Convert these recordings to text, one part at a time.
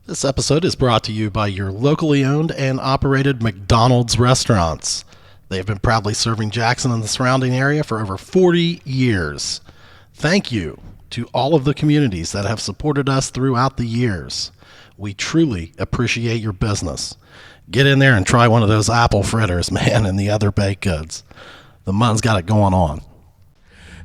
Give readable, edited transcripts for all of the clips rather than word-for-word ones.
This episode is brought to you by your locally owned and operated McDonald's restaurants. They have been proudly serving Jackson and the surrounding area for over 40 years. Thank you to all of the communities that have supported us throughout the years. We truly appreciate your business. Get in there and try one of those apple fritters, man, and the other baked goods. The Mun's got it going on.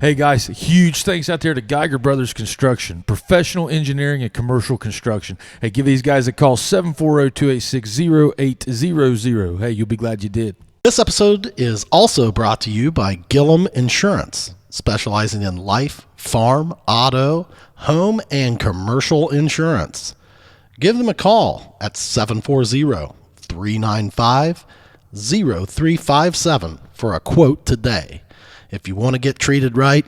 Hey guys, huge thanks out there to Geiger Brothers Construction, professional engineering and commercial construction. Hey, give these guys a call, 740-286-0800. Hey, you'll be glad you did. This episode is also brought to you by Gillum Insurance, specializing in life, farm, auto, home, and commercial insurance. Give them a call at 740-395-0357 for a quote today. If you want to get treated right,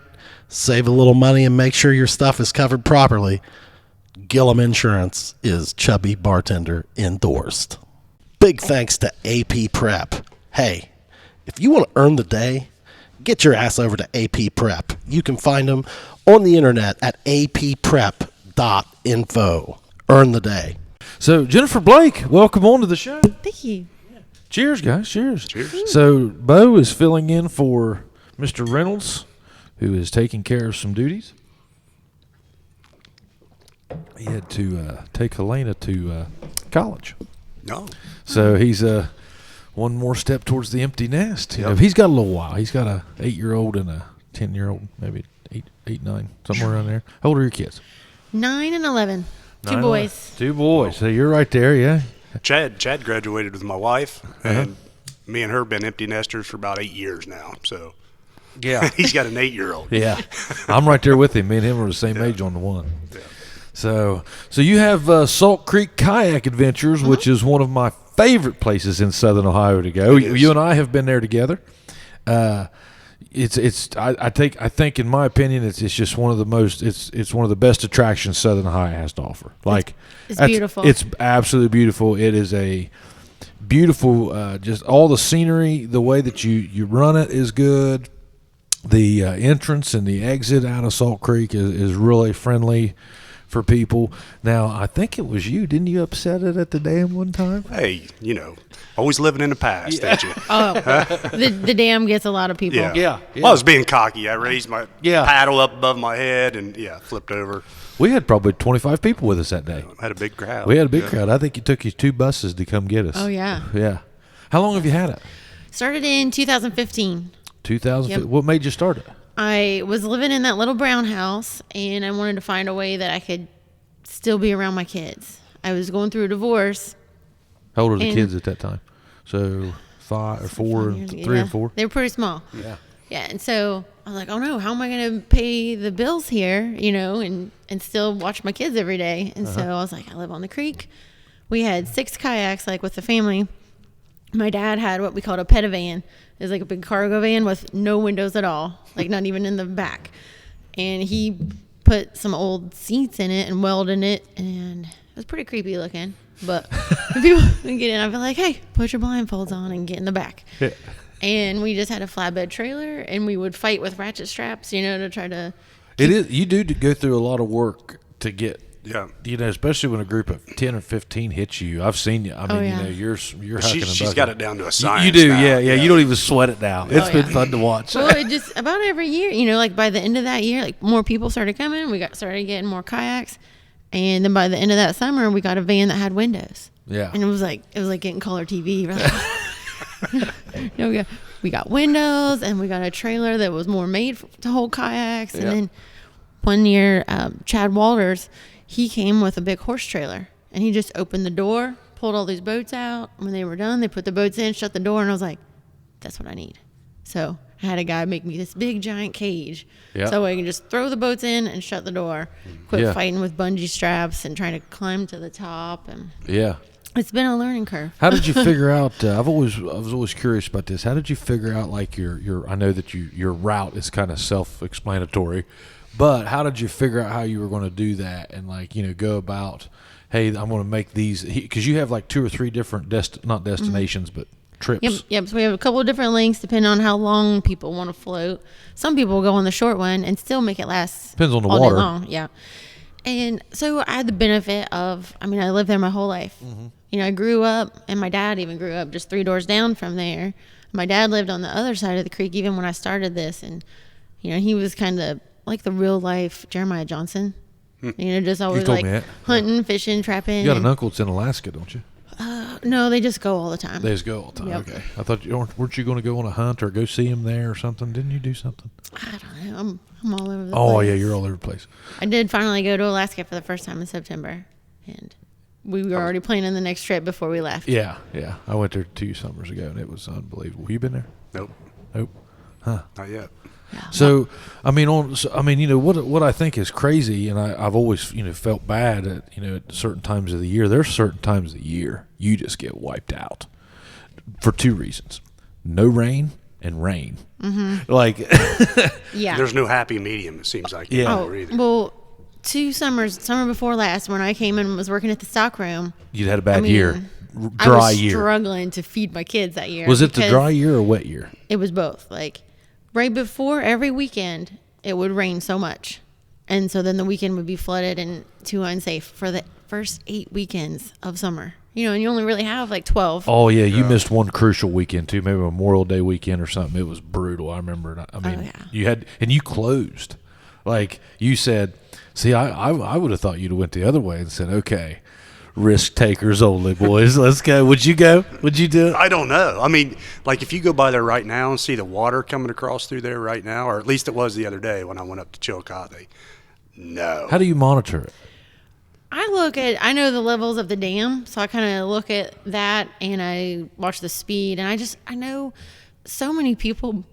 save a little money, and make sure your stuff is covered properly, Gillum Insurance is Chubby Bartender endorsed. Big thanks to AP Prep. Hey, if you want to earn the day, get your ass over to AP Prep. You can find them on the internet at apprep.info. Earn the day. So, Jennifer Blake, welcome on to the show. Thank you. Cheers, guys. Cheers. Cheers. So, Bo is filling in for Mr. Reynolds, who is taking care of some duties. He had to take Helena to college. No. So he's one more step towards the empty nest. You know, he's got a little while. He's got a 8-year-old and a 10-year-old, maybe 8, 9, somewhere around there. How old are your kids? 9 and 11. 9 Two boys. 2 boys. So you're right there, yeah. Chad graduated with my wife, and me and her been empty nesters for about 8 years now. So Yeah. he's got an 8-year-old. Yeah. I'm right there with him. Me and him are the same age on the one. Yeah. So you have Salt Creek Kayak Adventures, which is one of my favorite places in Southern Ohio to go. You and I have been there together. I think in my opinion it's just one of the most it's one of the best attractions Southern Ohio has to offer. Like It's beautiful. It's absolutely beautiful. It is a beautiful just all the scenery, the way that you run it is good. The entrance and the exit out of Salt Creek is really friendly for people. Now, I think it was you. Didn't you upset it at the dam one time? Hey, always living in the past, ain't you? Oh, the dam gets a lot of people. Yeah. Well, I was being cocky. I raised my Yeah. paddle up above my head and, flipped over. We had probably 25 people with us that day. I had a big crowd. We had a big crowd. I think it took you 2 buses to come get us. Oh, yeah. Yeah. How long have you had it? Started in 2015. 2000. Yep. What made you start it? I was living in that little brown house, and I wanted to find a way that I could still be around my kids. I was going through a divorce. How old were the And- kids at that time? So 5 or 4 and 3 and 4. They were pretty small. Yeah. Yeah, and so I was like, oh no, how am I going to pay the bills here, and still watch my kids every day? And so I was like, I live on the creek. We had 6 kayaks, like with the family. My dad had what we called a petavan. It was like a big cargo van with no windows at all, like not even in the back. And he put some old seats in it and welded it, and it was pretty creepy looking. But when people would get in, I'd be like, hey, put your blindfolds on and get in the back. Yeah. And we just had a flatbed trailer, and we would fight with ratchet straps, to try to. It is. You do go through a lot of work to get. Yeah. Especially when a group of 10 or 15 hits you. I've seen you. I mean, yeah. you're She's hucking and got bucking. it down to a You science. do, now. yeah. You don't even sweat it now. It's been yeah. fun to watch. Well, it just about every year, like by the end of that year, like more people started coming. We started getting more kayaks, and then by the end of that summer, we got a van that had windows. Yeah. And it was like getting color TV. We're like, we got windows, and we got a trailer that was more made to hold kayaks. Yeah. And then one year, Chad Walters, he came with a big horse trailer, and he just opened the door, pulled all these boats out. When they were done, they put the boats in, shut the door, and I was like, that's what I need. So I had a guy make me this big giant cage, Yeah. so I can just throw the boats in and shut the door. Quit Yeah. fighting with bungee straps and trying to climb to the top, and Yeah. it's been a learning curve. How did you figure out? I was always curious about this. How did you figure out like your? I know that your route is kind of self-explanatory, but how did you figure out how you were going to do that and go about? Hey, I'm going to make these because you have like 2 or 3 different not destinations, but trips. Yep. So we have a couple of different lengths depending on how long people want to float. Some people go on the short one and still make it last. Depends on the all water. day long. Yeah. And so I had the benefit of, I mean, I lived there my whole life. You know, I grew up, and my dad even grew up just 3 doors down from there. My dad lived on the other side of the creek even when I started this. And, you know, he was kind of like the real life Jeremiah Johnson. You know, just always told like me that. hunting, fishing, trapping. You got an uncle that's in Alaska, don't you? No, they just go all the time. They just go all the time. Yep. Okay. I thought weren't you going to go on a hunt or go see him there or something? Didn't you do something? I don't know. I'm all over the place. Oh yeah, you're all over the place. I did finally go to Alaska for the first time in September, and we were already planning the next trip before we left. Yeah. I went there 2 summers ago and it was unbelievable. You been there? Nope, Nope. Huh. not yet. So, I mean, you know, what I think is crazy, and I've always, you know, felt bad at, you know, at certain times of the year. There's certain times of the year you just get wiped out for 2 reasons: no rain and rain. Like, Yeah. There's no happy medium. It seems like Yeah. anymore either. Well, 2 summers, summer before last, when I came in and was working at the stockroom, you had a bad I mean, year, I dry was year. struggling to feed my kids that year. Was it the because dry year or wet year? It was both. Like right before every weekend, it would rain so much, and so then the weekend would be flooded and too unsafe for the first 8 weekends of summer. You know, and you only really have like 12. Oh yeah, you missed one crucial weekend too, maybe Memorial Day weekend or something. It was brutal. I remember it. I mean, yeah. you had and you closed. Like you said, see, I would have thought you'd have went the other way and said, okay, risk takers only, boys. Let's go. Would you go? Would you do it? I don't know. I mean, like if you go by there right now and see the water coming across through there right now, or at least it was the other day when I went up to Chillicothe. No. How do you monitor it? I know the levels of the dam, so I kind of look at that and I watch the speed, and I know so many people,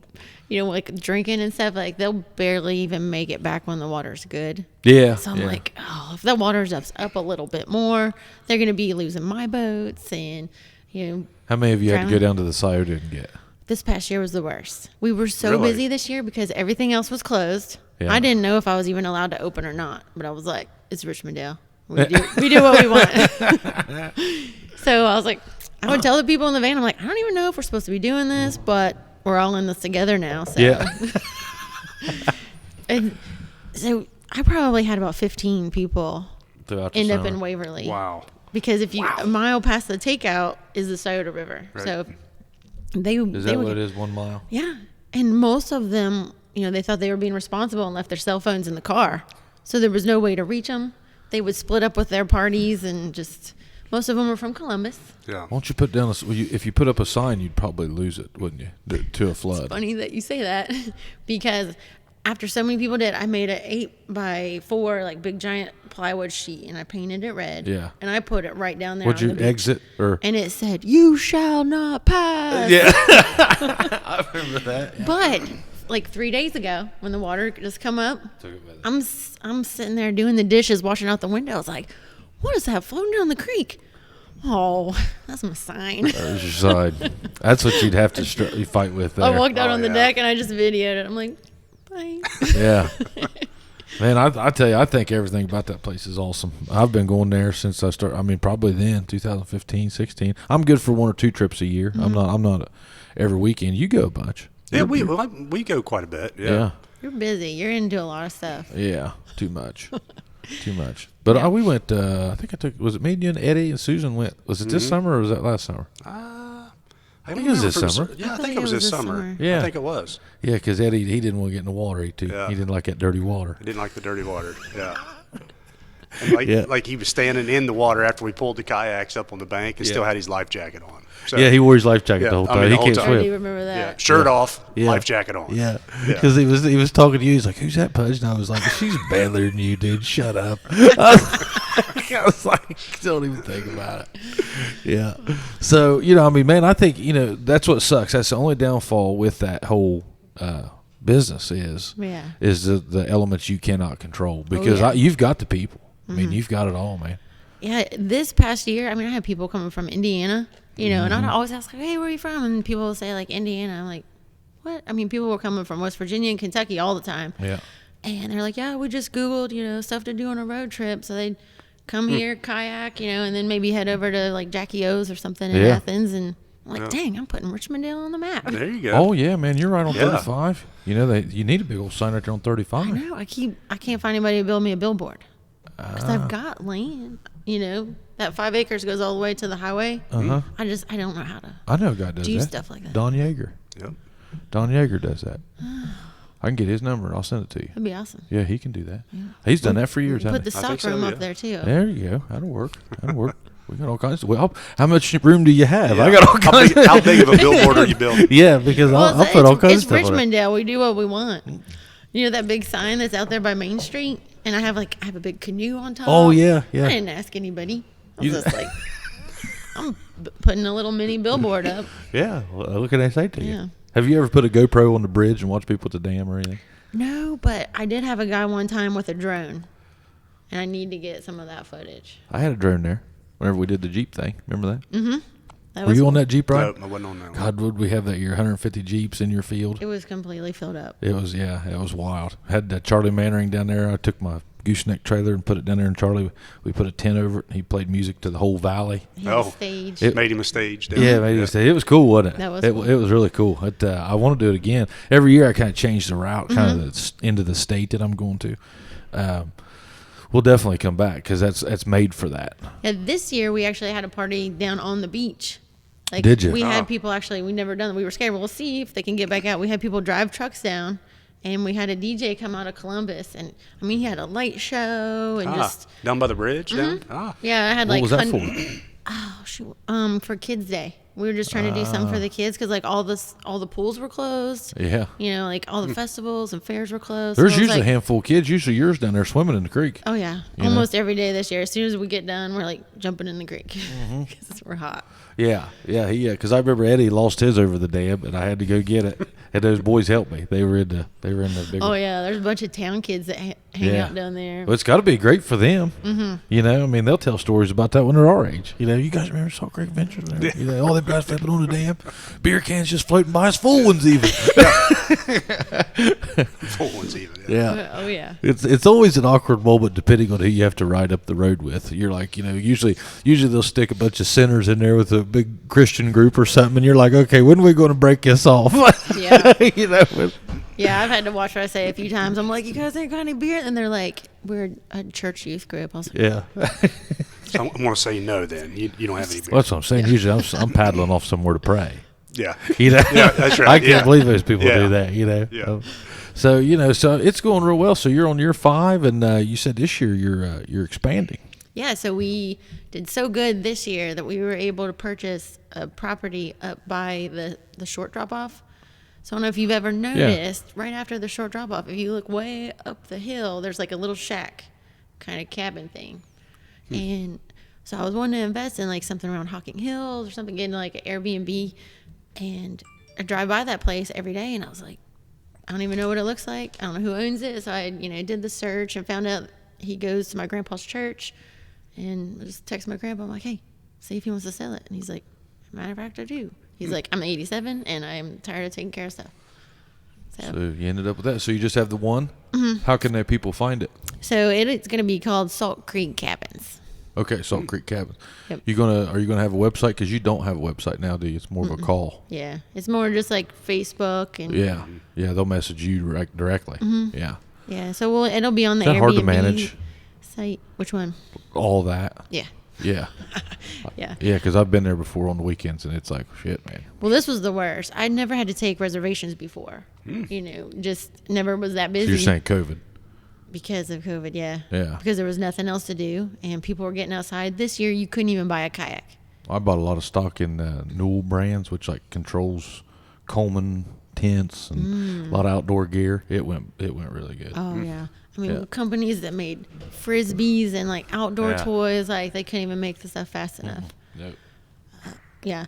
you know, like drinking and stuff, like they'll barely even make it back when the water's good. Yeah. So I'm yeah. like, oh, if the water's up a little bit more, they're going to be losing my boats, and, you know. How many of you had to go drowning. down to the Scioto and get? This past year was the worst. We were so Really? busy this year because everything else was closed. Yeah. I didn't know if I was even allowed to open or not, but I was like, it's Richmonddale. We do what we want. So I was like, I would tell the people in the van, I'm like, I don't even know if we're supposed to be doing this, but we're all in this together now. So. Yeah. And so I probably had about 15 people Throughout the end up summer. in Waverly. Wow. Because if you a mile past the takeout is the Scioto River. Right. So they Is they that would, what it is? 1 mile? Yeah. And most of them, you know, they thought they were being responsible and left their cell phones in the car. So there was no way to reach them. They would split up with their parties, and just most of them were from Columbus. Yeah. Why don't you put down if you put up a sign, you'd probably lose it, wouldn't you? To a flood. Funny that you say that because after so many people did, I made an 8x4 like big giant plywood sheet, and I painted it red. Yeah. And I put it right down there. Would on you the beach. exit or? And it said, "You shall not pass." Yeah. I remember that. Yeah. But like 3 days ago, when the water just come up, Took it with it. I'm sitting there doing the dishes, washing out the window. I was like, "What is that floating down the creek?" Oh, that's my sign. There's your side. That's what you'd have to you fight with there. I walked out Oh, on the yeah. deck and I just videoed it. I'm like, bye. Yeah. Man, I tell you, I think everything about that place is awesome. I've been going there since I started. I mean, probably then, 2015, 16. I'm good for 1 or 2 trips a year. I'm not every weekend. You go a bunch. Yeah, we go quite a bit. Yeah. Yeah. You're busy. You're into a lot of stuff. Yeah. Too much. Too much. But we went, I think I took, was it me and you and Eddie and Susan went? Was it this summer or was that last summer? I think it was this summer. Yeah, I think it was this summer. Yeah. I think it was. Yeah, because Eddie, he didn't want to get in the water. He Yeah. didn't like that dirty water. I didn't like the dirty water. Yeah. And Yeah. like he was standing in the water after we pulled the kayaks up on the bank and Yeah. still had his life jacket on. So, Yeah, he wore his life jacket Yeah, the whole I time. mean, He the whole can't time. I do swim. remember yeah, that. shirt off, Yeah. life jacket on. Yeah, Yeah. because he was talking to you. He's like, "Who's that Pudge?" And I was like, "She's badlier than you, dude. Shut up." I was like, "Don't even think about it." Yeah. So I mean, man, I think that's what sucks. That's the only downfall with that whole business is the elements you cannot control because yeah. you've got the people. I mean, you've got it all, man. Yeah, this past year, I mean, I had people coming from Indiana, and I'd always ask, like, hey, where are you from? And people would say, like, Indiana. I'm like, what? I mean, people were coming from West Virginia and Kentucky all the time. Yeah. And they're like, yeah, we just Googled, stuff to do on a road trip. So they'd come here, kayak, and then maybe head over to, like, Jackie O's or something in Yeah. Athens. And I'm like, dang, I'm putting Richmonddale on the map. There you go. Oh yeah, man, you're right on Yeah. 35. You need a big old sign right there on 35. I know. I can't find anybody to build me a billboard. because I've got land. You know, that 5 acres goes all the way to the highway. Uh-huh. I don't know how to I know a guy does do that. stuff like that. Don Yeager. Yep. Don Yeager does that. I can get his number. I'll send it to you. That'd be awesome. Yeah, he can do that. He's done that for years. Put hasn't the he? I think stock room so, up yeah. there too. There you go. That'll work. That'll work. We got all kinds of. Well, how much room do you have? Yeah. I got all kinds. How big of a billboard are you building? Yeah, because Well, I'll put all kinds of it's stuff on it. Richmonddale. We do what we want. You know that big sign that's out there by Main Street, and I have a big canoe on top. Oh, yeah, yeah. I didn't ask anybody. I You- was just like, I'm putting a little mini billboard up. Yeah. Well, what can I say to you? Yeah. Have you ever put a GoPro on the bridge and watched people at the dam or anything? No, but I did have a guy one time with a drone, and I need to get some of that footage. I had a drone there whenever we did the Jeep thing. Remember that? That Were was you on that Jeep ride? No, I wasn't on that one. God, would we have that year? 150 Jeeps in your field. It was completely filled up. It was wild. I had Charlie Mannering down there. I took my gooseneck trailer and put it down there, and Charlie, we put a tent over it, and he played music to the whole valley. He had Oh. a stage. It- Made him a stage. down Yeah, there. maybe it was cool, wasn't it? That was it, cool. it was really cool. I want to do it again. Every year I kind of change the route, kind of into the state that I'm going to. We'll definitely come back because that's made for that. Yeah, this year we actually had a party down on the beach. Like, Did you? We Oh. had people actually. We never done. We were scared. We'll see if they can get back out. We had people drive trucks down, and we had a DJ come out of Columbus, and I mean he had a light show and just Down by the bridge? Down? Ah. yeah. I had What like was that for? Oh shoot. For Kids Day. We were just trying to do something for the kids because like all the pools were closed. Yeah. You know, like all the festivals and fairs were closed. There's so it was usually like, a handful of kids, usually yours down there swimming in the creek. oh yeah, You know? almost every day this year. As soon as we get done, we're like jumping in the creek Mm-hmm. because we're hot. Yeah. Because I remember Eddie lost his over the dam, and I had to go get it. And those boys helped me. They were in the big. Oh yeah, there's a bunch of town kids that hang out down there. Well, it's got to be great for them. Mm-hmm. You know, I mean, they'll tell stories about that when they're our age. You know, you guys remember Salt Creek Adventures? You know, all them guys flipping on the dam, beer cans just floating by us, full ones even. Full ones even. Yeah. Oh yeah. It's always an awkward moment depending on who you have to ride up the road with. You're like, you know, usually they'll stick a bunch of sinners in there with a big Christian group or something, and you're like, okay, when are we going to break this off? Yeah. You know. Yeah, I've had to watch what I say a few times. I'm like, you guys ain't got any beer? And they're like, we're a church youth group. I was like, Yeah. So I'm going to say no then. You don't have any beer. Well, that's what I'm saying. Usually I'm paddling off somewhere to pray. Yeah. You know, Yeah, that's right. I can't Yeah. believe those people Yeah. do that. You know, Yeah. So you know, so it's going real well. So you're on year 5, and you said this year you're expanding. yeah, so we did so good this year that we were able to purchase a property up by the short drop off. So I don't know if you've ever noticed, right after the short drop off, if you look way up the hill, there's like a little shack kind of cabin thing. And so I was wanting to invest in like something around Hocking Hills or something, getting like an Airbnb. And I drive by that place every day, and I was like, I don't even know what it looks like. I don't know who owns it. So I, did the search and found out he goes to my grandpa's church, and I just text my grandpa. I'm like, hey, see if he wants to sell it. And he's like, matter of fact, I do. He's like, I'm 87 and I'm tired of taking care of stuff. So you ended up with that. So you just have the one. How can the people find it? So it's going to be called Salt Creek Cabins. Okay, Salt Creek Cabins. Yep. Are you gonna have a website? Because you don't have a website now, do you? It's more of a call. Yeah, it's more just like Facebook and Yeah. They'll message you directly. Yeah. yeah. So it'll be on the Is that Airbnb hard to manage? site. Which one? All that. Yeah, Yeah. yeah. Yeah, because I've been there before on the weekends, and it's like, shit, man. Well, this was the worst. I'd never had to take reservations before. Just never was that So busy. you're saying COVID? Because of COVID, yeah. Yeah. Because there was nothing else to do, and people were getting outside. This year, you couldn't even buy a kayak. I bought a lot of stock in Newell Brands, which like controls Coleman tents and a lot of outdoor gear. It went really good. Oh yeah. I mean, Yeah. companies that made frisbees and like outdoor Yeah. toys, like they couldn't even make the stuff fast enough. Nope. Yeah.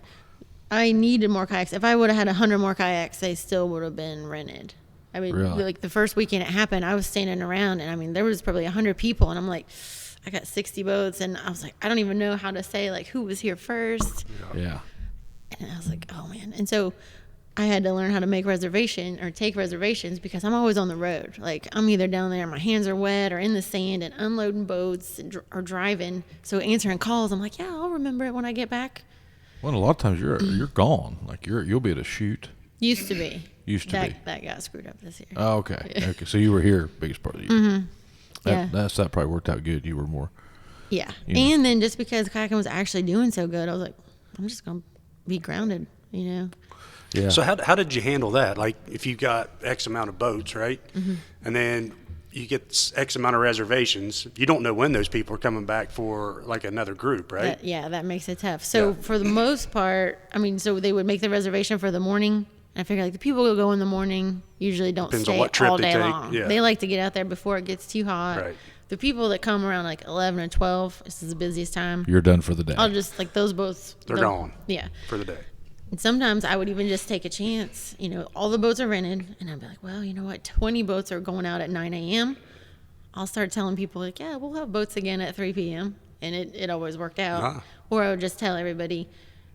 I needed more kayaks. If I would have had 100 more kayaks, they still would have been rented. I mean, Really? like the first weekend it happened, I was standing around, and I mean, there was probably 100 people, and I'm like, I got 60 boats, and I was like, I don't even know how to say like who was here first. Yeah. And I was like, oh man. And so I had to learn how to make take reservations because I'm always on the road. Like I'm either down there, my hands are wet, or in the sand and unloading boats or driving. So answering calls, I'm like, yeah, I'll remember it when I get back. Well, a lot of times you're gone. Like you'll be able to shoot. Used to be. Used to be. That got screwed up this year. Oh, okay. Okay. So you were here biggest part of the year. Yeah. That probably worked out good. You were more. Yeah. You know. And then just because kayaking was actually doing so good, I was like, I'm just going to be grounded, you know? Yeah. So how did you handle that? Like if you got X amount of boats, right? Mm-hmm. And then you get X amount of reservations. You don't know when those people are coming back for like another group, right? That makes it tough. So Yeah. for the most part, I mean, so they would make the reservation for the morning. And I figure like the people who go in the morning usually don't Depends on stay what trip all they day take, long. yeah. They like to get out there before it gets too hot. Right. The people that come around like 11 or 12, this is the busiest time. You're done for the day. I'll just like those boats. They're gone. Yeah. For the day. And sometimes I would even just take a chance. You know, all the boats are rented, and I'd be like, well, you know what? 20 boats are going out at 9 a.m. I'll start telling people, like, yeah, we'll have boats again at 3 p.m. And it always worked out. Ah. Or I would just tell everybody,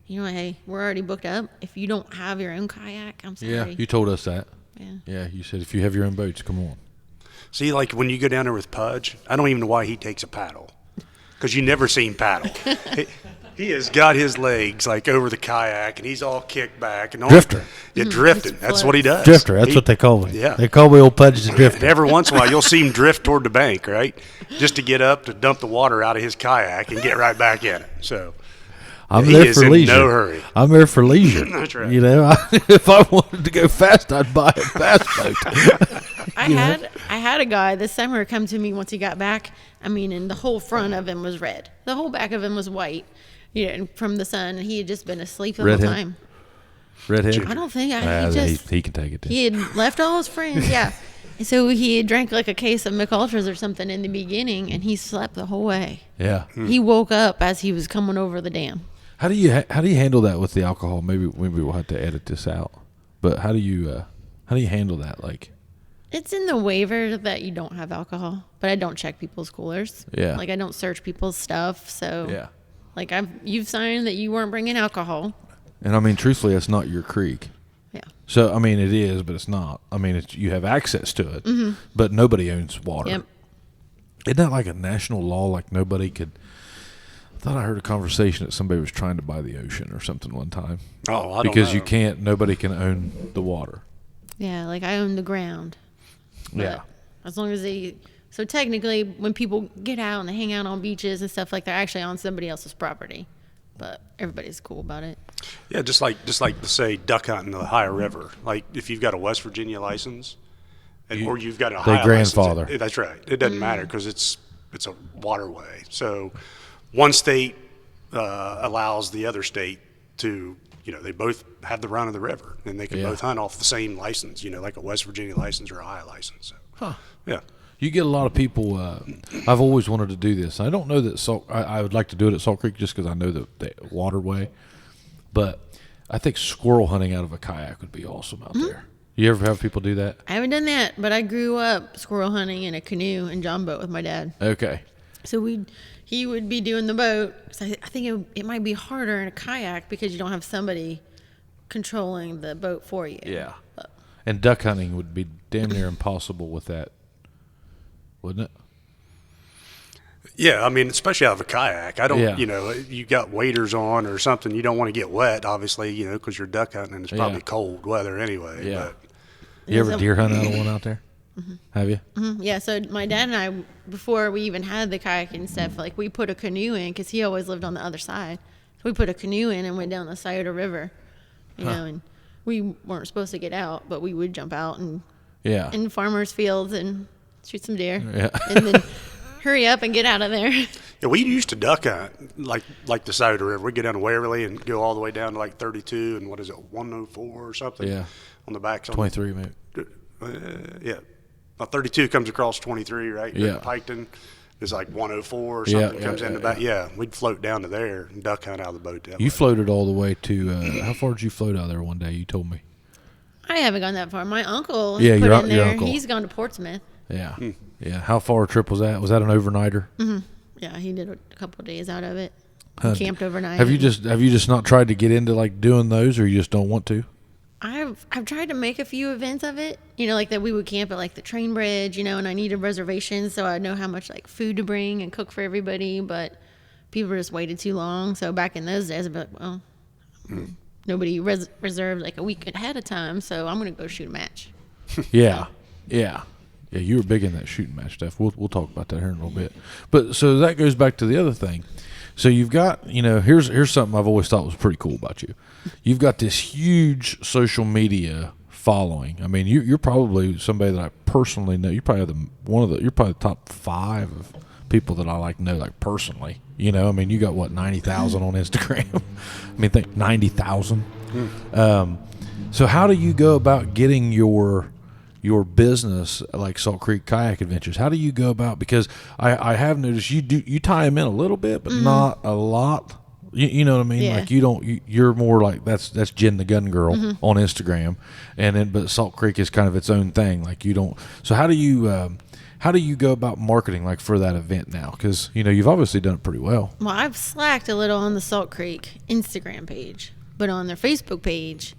you know, hey, we're already booked up. If you don't have your own kayak, I'm sorry. Yeah, you told us that. Yeah. Yeah, you said if you have your own boats, come on. See, like when you go down there with Pudge, I don't even know why he takes a paddle, because you never seen paddle. He has got his legs like over the kayak, and he's all kicked back and all, Drifter. Yeah, drifting. Just That's what he does. Drifter, that's He- what they call me. Yeah. They call me old Pudge the And Drifter. every once in a while, you'll see him drift toward the bank, right, just to get up to dump the water out of his kayak and get right back in it. So I'm he there is for in leisure. no hurry. I'm there for leisure. That's right. You know, if I wanted to go fast, I'd buy a fast boat. I had a guy this summer come to me once he got back. I mean, and the whole front of him was red. The whole back of him was white, you know, and from the sun. And he had just been asleep the Redhead? whole time. Redhead. I don't think He can take it. Then. he had left all his friends. Yeah. And so he had drank like a case of McUltras or something in the beginning, and he slept the whole way. Yeah. He woke up as he was coming over the dam. How do you handle that with the alcohol? Maybe we'll have to edit this out. But how do you handle that? Like, It's in the waiver that you don't have alcohol, but I don't check people's coolers. Yeah. Like I don't search people's stuff. So yeah. like you've signed that you weren't bringing alcohol. And I mean, truthfully, it's not your creek. Yeah. So I mean, it is, but it's not. I mean, you have access to it, but nobody owns water. Yep. Isn't that like a national law? Like nobody could. I thought I heard a conversation that somebody was trying to buy the ocean or something one time. Oh, I don't Because know. you can't. Nobody can own the water. Yeah. Like I own the ground. But Yeah. As long as so technically when people get out and they hang out on beaches and stuff like they're actually on somebody else's property, but everybody's cool about it. Yeah, just like to say duck hunting the Ohio River. Like if you've got a West Virginia license, or you've got an Ohio grandfather. license, that's right. It doesn't matter because it's a waterway. So one state allows the other state to, you know, they both have the run of the river, and they can Yeah. both hunt off the same license. You know, like a West Virginia license or Ohio license. So, yeah. You get a lot of people. I've always wanted to do this. I don't know that I would like to do it at Salt Creek just because I know the waterway. But I think squirrel hunting out of a kayak would be awesome out there. You ever have people do that? I haven't done that, but I grew up squirrel hunting in a canoe and John boat with my dad. Okay. So he would be doing the boat. So I think it might be harder in a kayak because you don't have somebody controlling the boat for you. Yeah. But, And duck hunting would be damn near impossible with that, wouldn't it? Yeah, I mean, especially out of a kayak. I don't, Yeah. you know, you got waders on or something. You don't want to get wet, obviously, you know, because you're duck hunting and it's probably Yeah. cold weather anyway. Yeah. But You ever so- deer hunt out of one out there? Have you? yeah, so my dad and I, before we even had the kayak and stuff, like we put a canoe in because he always lived on the other side. So we put a canoe in and went down the Scioto River, you know, and we weren't supposed to get out, but we would jump out and Yeah. in farmers' fields and shoot some deer, Yeah. and then hurry up and get out of there. yeah, we used to duck hunt like the Scioto River. We'd get down to Waverly and go all the way down to like 32 and what is it, 104 or something? Yeah. On the back. 23, maybe. Yeah. Well, 32 comes across 23, right? Yeah. Piketon is like 104 or Yeah, something. yeah, comes yeah, in the back. Yeah, we'd float down to there and duck hunt out of the boat. That You way. floated all the way to, how far did you float out there one day? You told me. I haven't gone that far. My uncle Yeah, put your in there. uncle. He's gone to Portsmouth. Yeah. Yeah. How far a trip was that? Was that an overnighter? Yeah, he did a couple of days out of it. Huh. Camped overnight. Have you just not tried to get into like doing those, or you just don't want to? I've tried to make a few events of it, you know, like that we would camp at like the train bridge, you know, and I needed reservations so I know how much like food to bring and cook for everybody, but people just waited too long. So back in those days, I'd be like, well, nobody reserved like a week ahead of time, so I'm gonna go shoot a match. Yeah. Yeah. Yeah, you were big in that shooting match stuff. We'll talk about that here in a little bit. But so that goes back to the other thing. So you've got, here's something I've always thought was pretty cool about you. You've got this huge social media following. I mean, you're probably somebody that I personally know. You're probably you're probably the top 5 of people that I know personally. I mean, you got 90,000 on Instagram. I mean, think 90,000. So how do you go about getting your business like Salt Creek Kayak Adventures? How do you go about, because I have noticed you tie them in a little bit, but not a lot. You know what I mean? Yeah. Like you're more like that's Jen the Gun Girl on Instagram, but Salt Creek is kind of its own thing. Like you don't. So how do you go about marketing like for that event now? Because you've obviously done it pretty well. Well, I've slacked a little on the Salt Creek Instagram page, but on their Facebook page,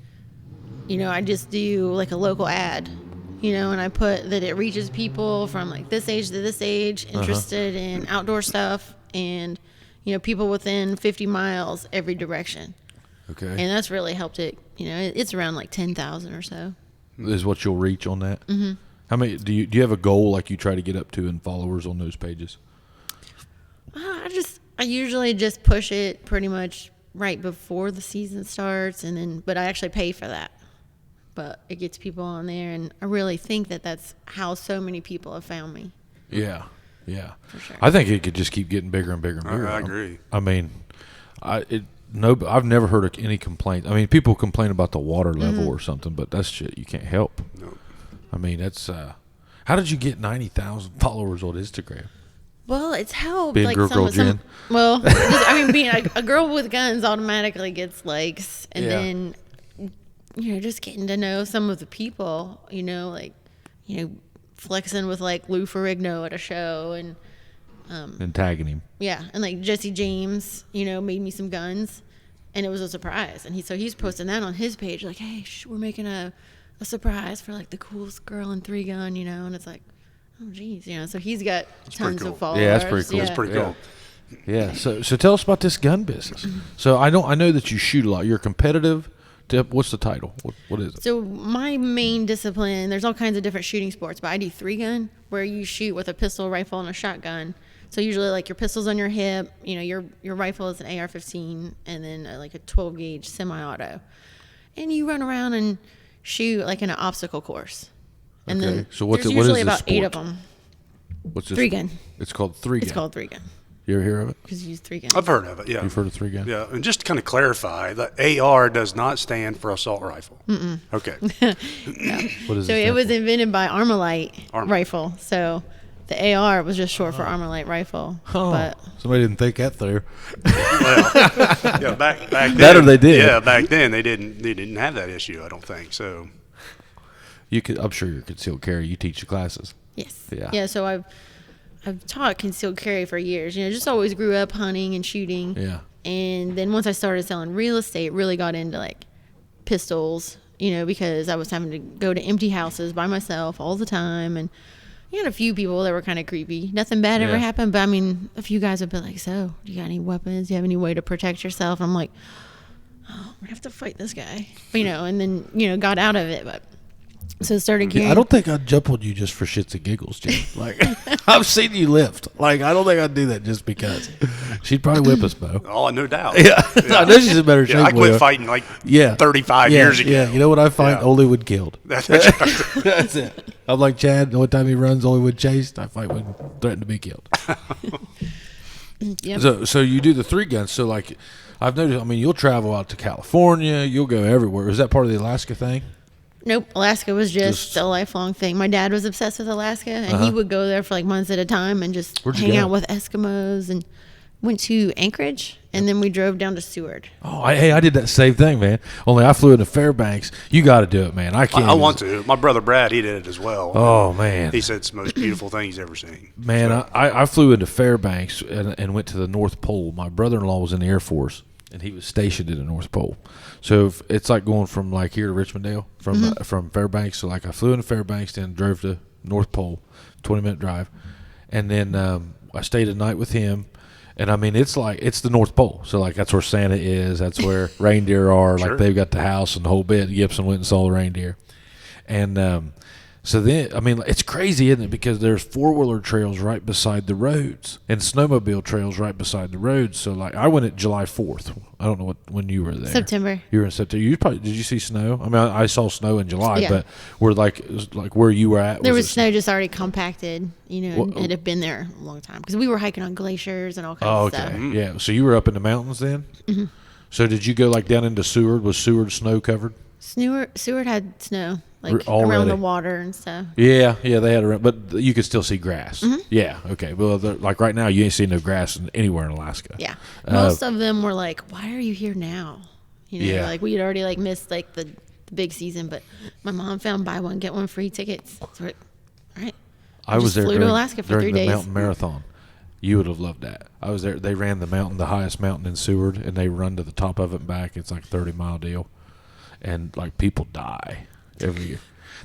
I just do like a local ad. And I put that it reaches people from like this age to this age, interested in outdoor stuff, and people within 50 miles every direction. Okay. And that's really helped it. It's around like 10,000 or so. Is what you'll reach on that? Mm-hmm. How many do you have a goal like you try to get up to in followers on those pages? I usually just push it pretty much right before the season starts, but I actually pay for that. But it gets people on there, and I really think that that's how so many people have found me. Yeah. For sure. I think it could just keep getting bigger and bigger and bigger. I agree. I mean, I've never heard of any complaint. I mean, people complain about the water level or something, but that's shit you can't help. No. I mean, that's how did you get 90,000 followers on Instagram? Well, it's how Being like girl Jen. Well, being a girl with guns automatically gets likes, and then just getting to know some of the people, flexing with like Lou Ferrigno at a show, and tagging him. Yeah, and like Jesse James, made me some guns, and it was a surprise, and he's posting that on his page, like, hey, we're making a surprise for like the coolest girl in 3-gun, and it's like, oh geez, so he's got tons of followers. Yeah, that's pretty cool. That's pretty cool. Yeah. So tell us about this gun business. So I know that you shoot a lot. You're competitive. What's the title? What is it? So my main discipline, there's all kinds of different shooting sports, but I do 3-gun, where you shoot with a pistol, rifle, and a shotgun. So usually like your pistol's on your hip, your rifle is an AR-15, and then like a 12 gauge semi-auto, and you run around and shoot like in an obstacle course. And then so there's usually about 8 of them. What's this? 3-gun. It's called 3-gun. It's called 3-gun. You ever hear of it? Because you use 3-gun. I've heard of it, yeah. You've heard of 3-gun? Yeah, and just to kind of clarify, the AR does not stand for assault rifle. Mm-mm. Okay. What is So it was invented by Armalite rifle. So the AR was just short for Armalite rifle. Oh, but somebody didn't think that through. Well, yeah, back then. That or they did. Yeah, back then they didn't have that issue, I don't think. So I'm sure you're concealed carry. You teach the classes. yes. Yeah. Yeah, so I've taught concealed carry for years. Just always grew up hunting and shooting. Yeah. And then once I started selling real estate, really got into like pistols, because I was having to go to empty houses by myself all the time. And you had a few people that were kind of creepy. Nothing bad ever happened, but I mean, a few guys would be like, so, do you got any weapons? Do you have any way to protect yourself? I'm like, oh, I'm going to have to fight this guy. And then, got out of it. But so started carrying. I don't think I'd jump on you just for shits and giggles, Jim. Like, I've seen you lift. Like, I don't think I'd do that just because. She'd probably whip us, Bo. oh, no doubt. Yeah. I know she's in better shape. Yeah, I quit Will. fighting like 35 years ago. Yeah, you know what I find? Yeah. Only when killed. That's right. That's it. I'm like Chad. The only time he runs, only when chased. I fight when threatened to be killed. Yep. So you do the 3-gun. So like, I've noticed. I mean, you'll travel out to California. You'll go everywhere. Is that part of the Alaska thing? Nope, Alaska was just a lifelong thing. My dad was obsessed with Alaska, and he would go there for like months at a time and just hang out with Eskimos, and went to Anchorage, and then we drove down to Seward. Oh, I did that same thing, man. Only I flew into Fairbanks. You got to do it, man. I can't. I want to. My brother Brad, he did it as well. Oh, man. He said it's the most beautiful thing he's ever seen. Man, So, I flew into Fairbanks and went to the North Pole. My brother-in-law was in the Air Force, and he was stationed in the North Pole. So it's like going from like here to Richmonddale from Fairbanks. So like I flew into Fairbanks, then drove to North Pole, 20-minute drive, and then I stayed a night with him. And I mean, it's the North Pole. So like that's where Santa is. That's where reindeer are. Sure. Like they've got the house and the whole bit. Gibson went and saw the reindeer, and So then, I mean, it's crazy, isn't it? Because there's 4-wheeler trails right beside the roads and snowmobile trails right beside the roads. So, like, I went at July 4th. I don't know when you were there. September. You were in September. Did you see snow? I mean, I saw snow in July, Yeah. but we're like where you were at. There it was snow just already compacted, and it had been there a long time because we were hiking on glaciers and all kinds Oh, of okay. stuff. Yeah. So you were up in the mountains then? Mm-hmm. So did you go like down into Seward? Was Seward snow covered? Seward had snow, like Already. around the water and stuff. Yeah, they had around, but you could still see grass. Mm-hmm. Yeah, okay. Well, like right now, you ain't seeing no grass anywhere in Alaska. Yeah. Most of them were like, why are you here now? Yeah. Like we had already like missed like the big season, but my mom found buy one, get one free tickets. So all right. I was just there flew to during, Alaska for during 3 the days. mountain marathon. You would have loved that. I was there. They ran the highest mountain in Seward, and they run to the top of it and back. It's like a 30-mile deal, and like people die every year.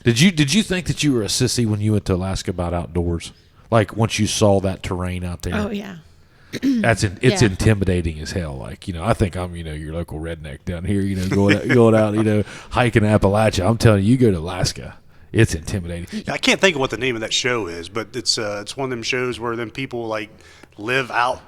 Did you think that you were a sissy when you went to Alaska about outdoors? Like once you saw that terrain out there? Oh yeah. It's Yeah. intimidating as hell. Like, I think I'm, your local redneck down here, going out, hiking Appalachia. I'm telling you, you go to Alaska, it's intimidating. I can't think of what the name of that show is, but it's one of them shows where then people like live out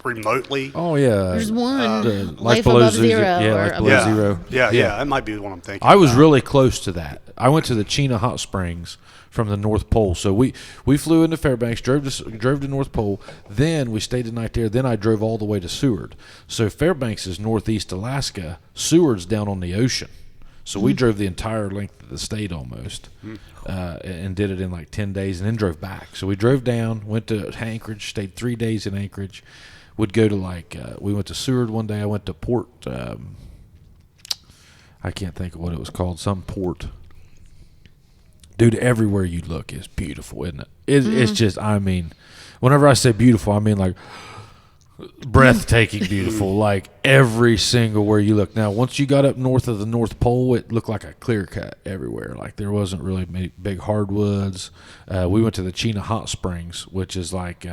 remotely. Oh yeah. There's one, Life Life Below Above Zero. Zero. Yeah, or Life Below above- Zero. Yeah, that might be the one I'm thinking. I was about. really close to that. I went to the Chena Hot Springs from the North Pole. So we flew into Fairbanks, drove to North Pole, then we stayed the night there, then I drove all the way to Seward. So Fairbanks is northeast Alaska, Seward's down on the ocean. So we drove the entire length of the state almost, and did it in like 10 days, and then drove back. So we drove down, went to Anchorage, stayed 3 days in Anchorage. Would go to we went to Seward one day. I went to Port. I can't think of what it was called. Some port. Dude, everywhere you look is beautiful, isn't it? It's just, I mean, whenever I say beautiful, I mean like breathtaking beautiful. Like every single where you look. Now, once you got up north of the North Pole, it looked like a clear cut everywhere. Like there wasn't really many big hardwoods. We went to the Chena Hot Springs, which is like,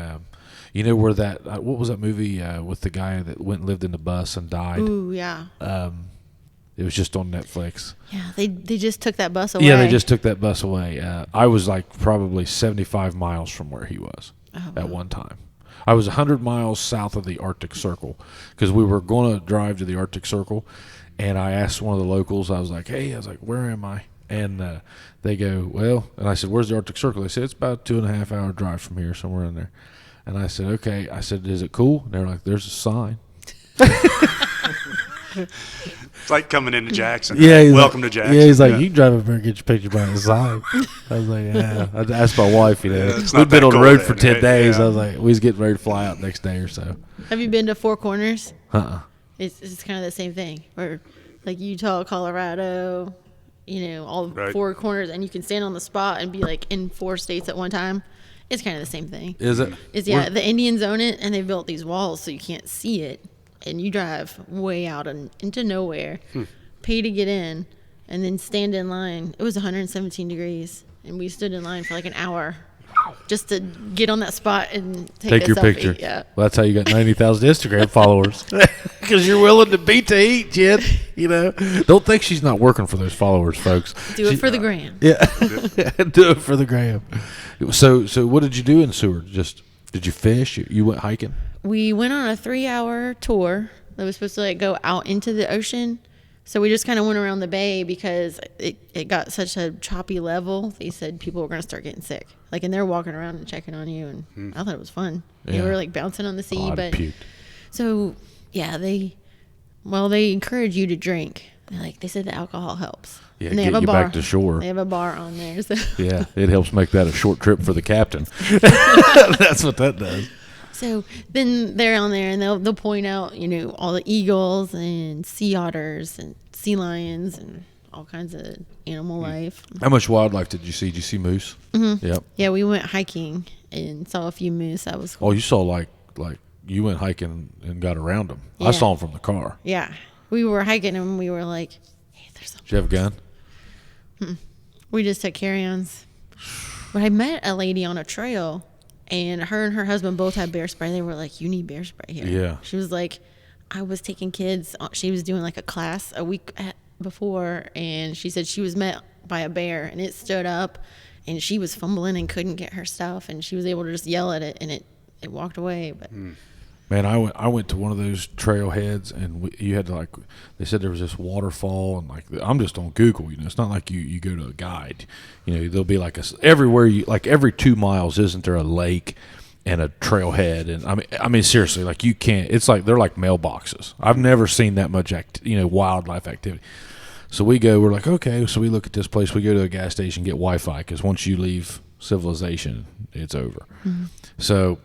where that, what was that movie with the guy that went and lived in the bus and died? Ooh, yeah. It was just on Netflix. Yeah, they just took that bus away. Yeah, they just took that bus away. I was like probably 75 miles from where he was at one time. I was 100 miles south of the Arctic Circle because we were going to drive to the Arctic Circle, and I asked one of the locals, I was like, where am I? And they go, well, and I said, where's the Arctic Circle? They said, it's about a 2.5 hour drive from here, somewhere in there. And I said, okay. I said, is it cool? And they're like, there's a sign. It's like coming into Jackson. Yeah, Welcome to Jackson. Yeah, he's like, you can drive up here and get your picture by the sign. I was like, yeah. I asked my wife, it's we'd not been that on the cold road then, for 10 right? days. Yeah. I was like, we was getting ready to fly out next day or so. Have you been to Four Corners? It's kind of the same thing. Where like Utah, Colorado, all Right. 4 corners, and you can stand on the spot and be like in 4 states at one time. It's kind of the same thing. Is it? The Indians own it, and they built these walls so you can't see it, and you drive way out into nowhere, pay to get in, and then stand in line. It was 117 degrees, and we stood in line for like an hour just to get on that spot and take a your selfie. picture. Yeah. Well, that's how you got 90,000 Instagram followers. Because you're willing to beat to eat, Jen. Don't think she's not working for those followers, folks. Do it for the gram. Yeah, do it for the gram. So what did you do in Seward? Did you fish? You went hiking? We went on a 3-hour tour that was supposed to go out into the ocean. So we just kind of went around the bay because it got such a choppy level. They said people were going to start getting sick. And they're walking around and checking on you, and I thought it was fun. Yeah. They were bouncing on the sea, I'd but puked. so yeah, they encourage you to drink. They said the alcohol helps. Yeah, And they get have a you bar. back to shore. They have a bar on there. So. Yeah, it helps make that a short trip for the captain. That's what that does. So then they're on there, and they'll point out, all the eagles and sea otters and sea lions and all kinds of animal life. How much wildlife did you see? Did you see moose? Mm-hmm. Yep. Yeah, we went hiking and saw a few moose. That was cool. Oh, you saw like you went hiking and got around them. Yeah. I saw them from the car. Yeah, we were hiking and we were like, "Hey, there's Did you have a gun? We just took carry-ons." But I met a lady on a trail, and her husband both had bear spray. They were like, "You need bear spray here." Yeah. She was like, "I was taking kids." She was doing a class a week before, and she said she was met by a bear, and it stood up and she was fumbling and couldn't get her stuff, and she was able to just yell at it, and it walked away. But Man, I went to one of those trailheads, and you had to, like, they said there was this waterfall, and like, I'm just on Google, you know, it's not like you go to a guide, you know, there'll be like everywhere like every 2 miles, isn't there a lake and a trailhead? And I mean seriously, like, you can't, it's like they're like mailboxes. I've never seen that much wildlife activity. So we're like, okay, so we look at this place, we go to a gas station, get Wi-Fi, because once you leave civilization, it's over. So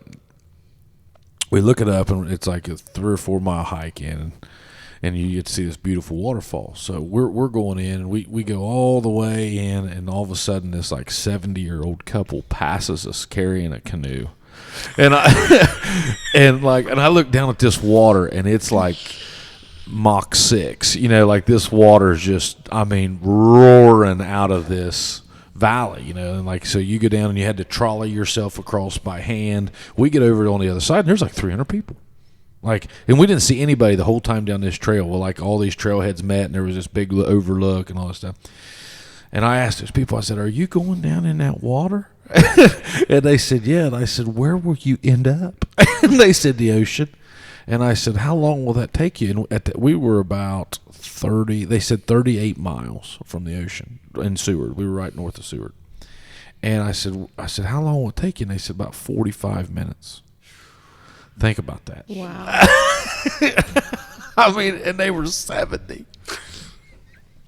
we look it up, and it's like a 3 or 4 mile hike in, and you get to see this beautiful waterfall. So we're going in, and we go all the way in, and all of a sudden this like 70-year-old couple passes us carrying a canoe, and I look down at this water, and it's like Mach 6, you know, like this water's just, I mean, roaring out of this valley, you know, and like, so you go down and you had to trolley yourself across by hand. We get over on the other side, and there's like 300 people, like, and we didn't see anybody the whole time down this trail. Well, like, all these trailheads met, and there was this big overlook and all this stuff. And I asked those people, I said, are you going down in that water? And they said, yeah. And I said, where will you end up? And they said, the ocean. And I said, how long will that take you? And we were about 38 miles from the ocean in Seward. We were right north of Seward. And I said, how long will it take you? And they said, about 45 minutes. Think about that. wow. I mean, and they were 70.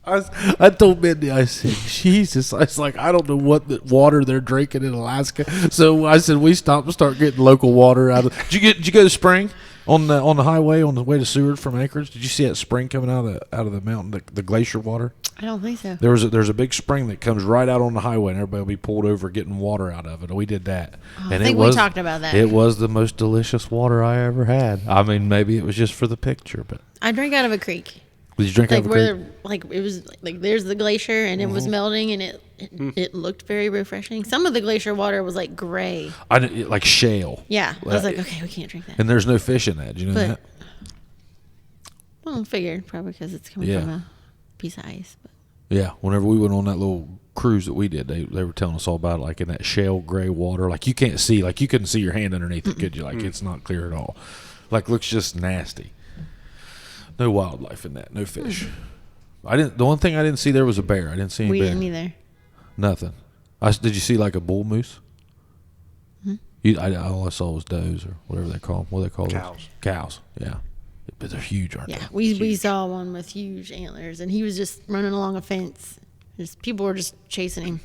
I told Mindy, I said, Jesus. I was like, I don't know what water they're drinking in Alaska. So I said, we stopped and start getting local water out of. Did you go to spring on the highway on the way to Seward from Anchorage? Did you see that spring coming out of the mountain, the glacier water? I don't think so. There's a big spring that comes right out on the highway, and everybody will be pulled over getting water out of it. And we did that. I think we talked about that. It was the most delicious water I ever had. I mean, maybe it was just for the picture, but I drank out of a creek. did you drink Like out of a where, creek? like it was like there's the glacier, and it was melting, and it looked very refreshing. Some of the glacier water was like gray. Like shale. Yeah, I was like, okay, we can't drink that. And there's no fish in that. Do you know But that? well, I figured probably because it's coming Yeah. from a piece of ice. But Yeah. Whenever we went on that little cruise that we did, they were telling us all about it, like in that shale gray water. Like, you can't see, like, you couldn't see your hand underneath it, could you? Like, it's not clear at all. Like, looks just nasty. No wildlife in that. No fish. The one thing I didn't see there was a bear. I didn't see any we bear. didn't either. Nothing. Did you see like a bull moose? All I saw was does, or whatever they call them. What do they call those? Cows. Cows. Yeah, but they're huge, aren't Yeah, they? we saw one with huge antlers, and he was just running along a fence. People were just chasing him.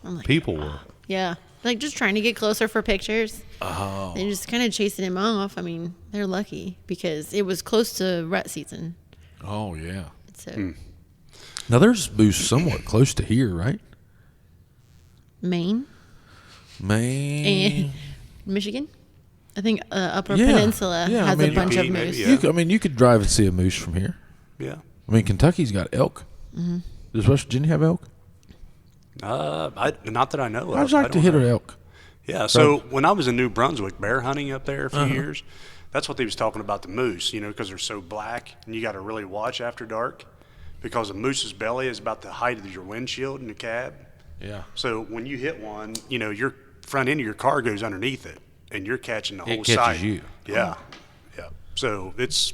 I'm like, People were. yeah, like just trying to get closer for pictures. Oh. They just kind of chasing him off. I mean, they're lucky because it was close to rut season. Oh yeah. So Now there's moose somewhat close to here, right? Maine Maine. and Michigan. I think Upper Yeah. Peninsula Yeah, I has mean, a bunch of maybe, moose. yeah. You could drive and see a moose from here. Yeah. I mean, Kentucky's got elk. Does West Virginia have elk? Not that I know of. I'd like I to don't hit know. an elk. Yeah, so when I was in New Brunswick bear hunting up there a few years, that's what they was talking about the moose, because they're so black, and you got to really watch after dark because a moose's belly is about the height of your windshield in the cab. Yeah. So when you hit one, your front end of your car goes underneath it, and you're catching the whole catches side. you. Yeah, yeah. So it's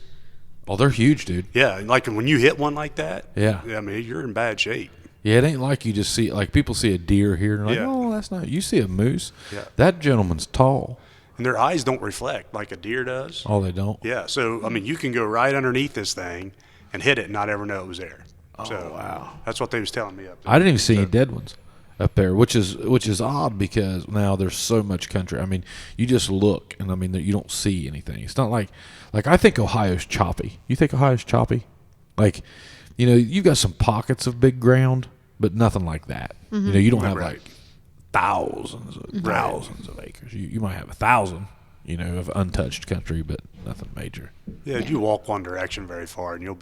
Oh, they're huge, dude. like when you hit one like that. Yeah. I mean, you're in bad shape. Yeah, it ain't like you just see, like, people see a deer here and they're like, Yeah. oh, that's not. You see a moose. Yeah. That gentleman's tall. And their eyes don't reflect like a deer does. Oh, they don't. Yeah, so I mean, you can go right underneath this thing and hit it and not ever know it was there. So wow. that's what they was telling me up there. I didn't even see any dead ones up there, which is odd because now there's so much country. I mean, you just look, and I mean, you don't see anything. It's not like I think Ohio's choppy. You think Ohio's choppy? Like, you've got some pockets of big ground, but nothing like that. You don't have Right. like thousands of acres. You might have 1,000, of untouched country, but nothing major. Yeah, you walk one direction very far and you'll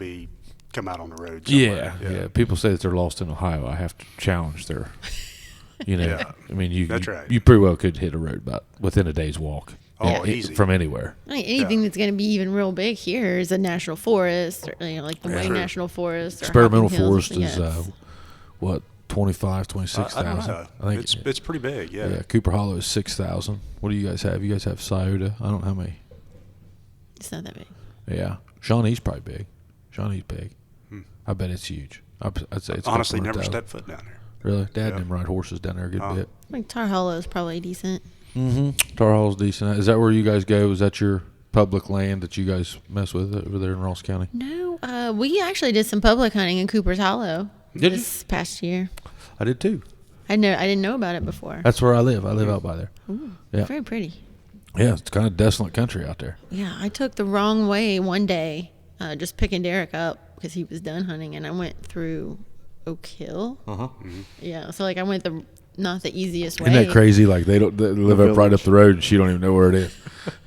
come out on the road Yeah, somewhere. yeah. People say that they're lost in Ohio. I have to challenge their, Yeah. I mean, That's right. you pretty well could hit a road about within a day's walk. Oh, easy. From anywhere. I mean, anything that's going to be even real big here is a national forest, or, like the Wayne True. National Forest. Or Experimental Hocking Hills. forest is Yeah, it's- what, 25, I 26,000. don't know. I think It's pretty big. Yeah. yeah, Cooper Hollow is 6,000. What do you guys have? You guys have Scioto? I don't know how many. It's not that big. Yeah, Shawnee's probably big. Shawnee's big. I bet it's huge. I'd say it's Honestly, got never 100,000. stepped foot down there. Really? Dad Yeah. and them ride horses down there a good bit. I think Tar Hollow is probably decent. Tar Hall's decent. Is that where you guys go? Is that your public land that you guys mess with over there in Ross County? No, we actually did some public hunting in Cooper's Hollow Did this past year. I did too. I didn't know about it before. That's where I live. I live out by there. Yeah. Very pretty. Yeah, it's kind of desolate country out there. Yeah, I took the wrong way one day, just picking Derek up because he was done hunting, and I went through Oak Hill. Yeah, so like I went not the easiest way. Isn't that crazy? Like they live up right up the road, and she don't even know where it is.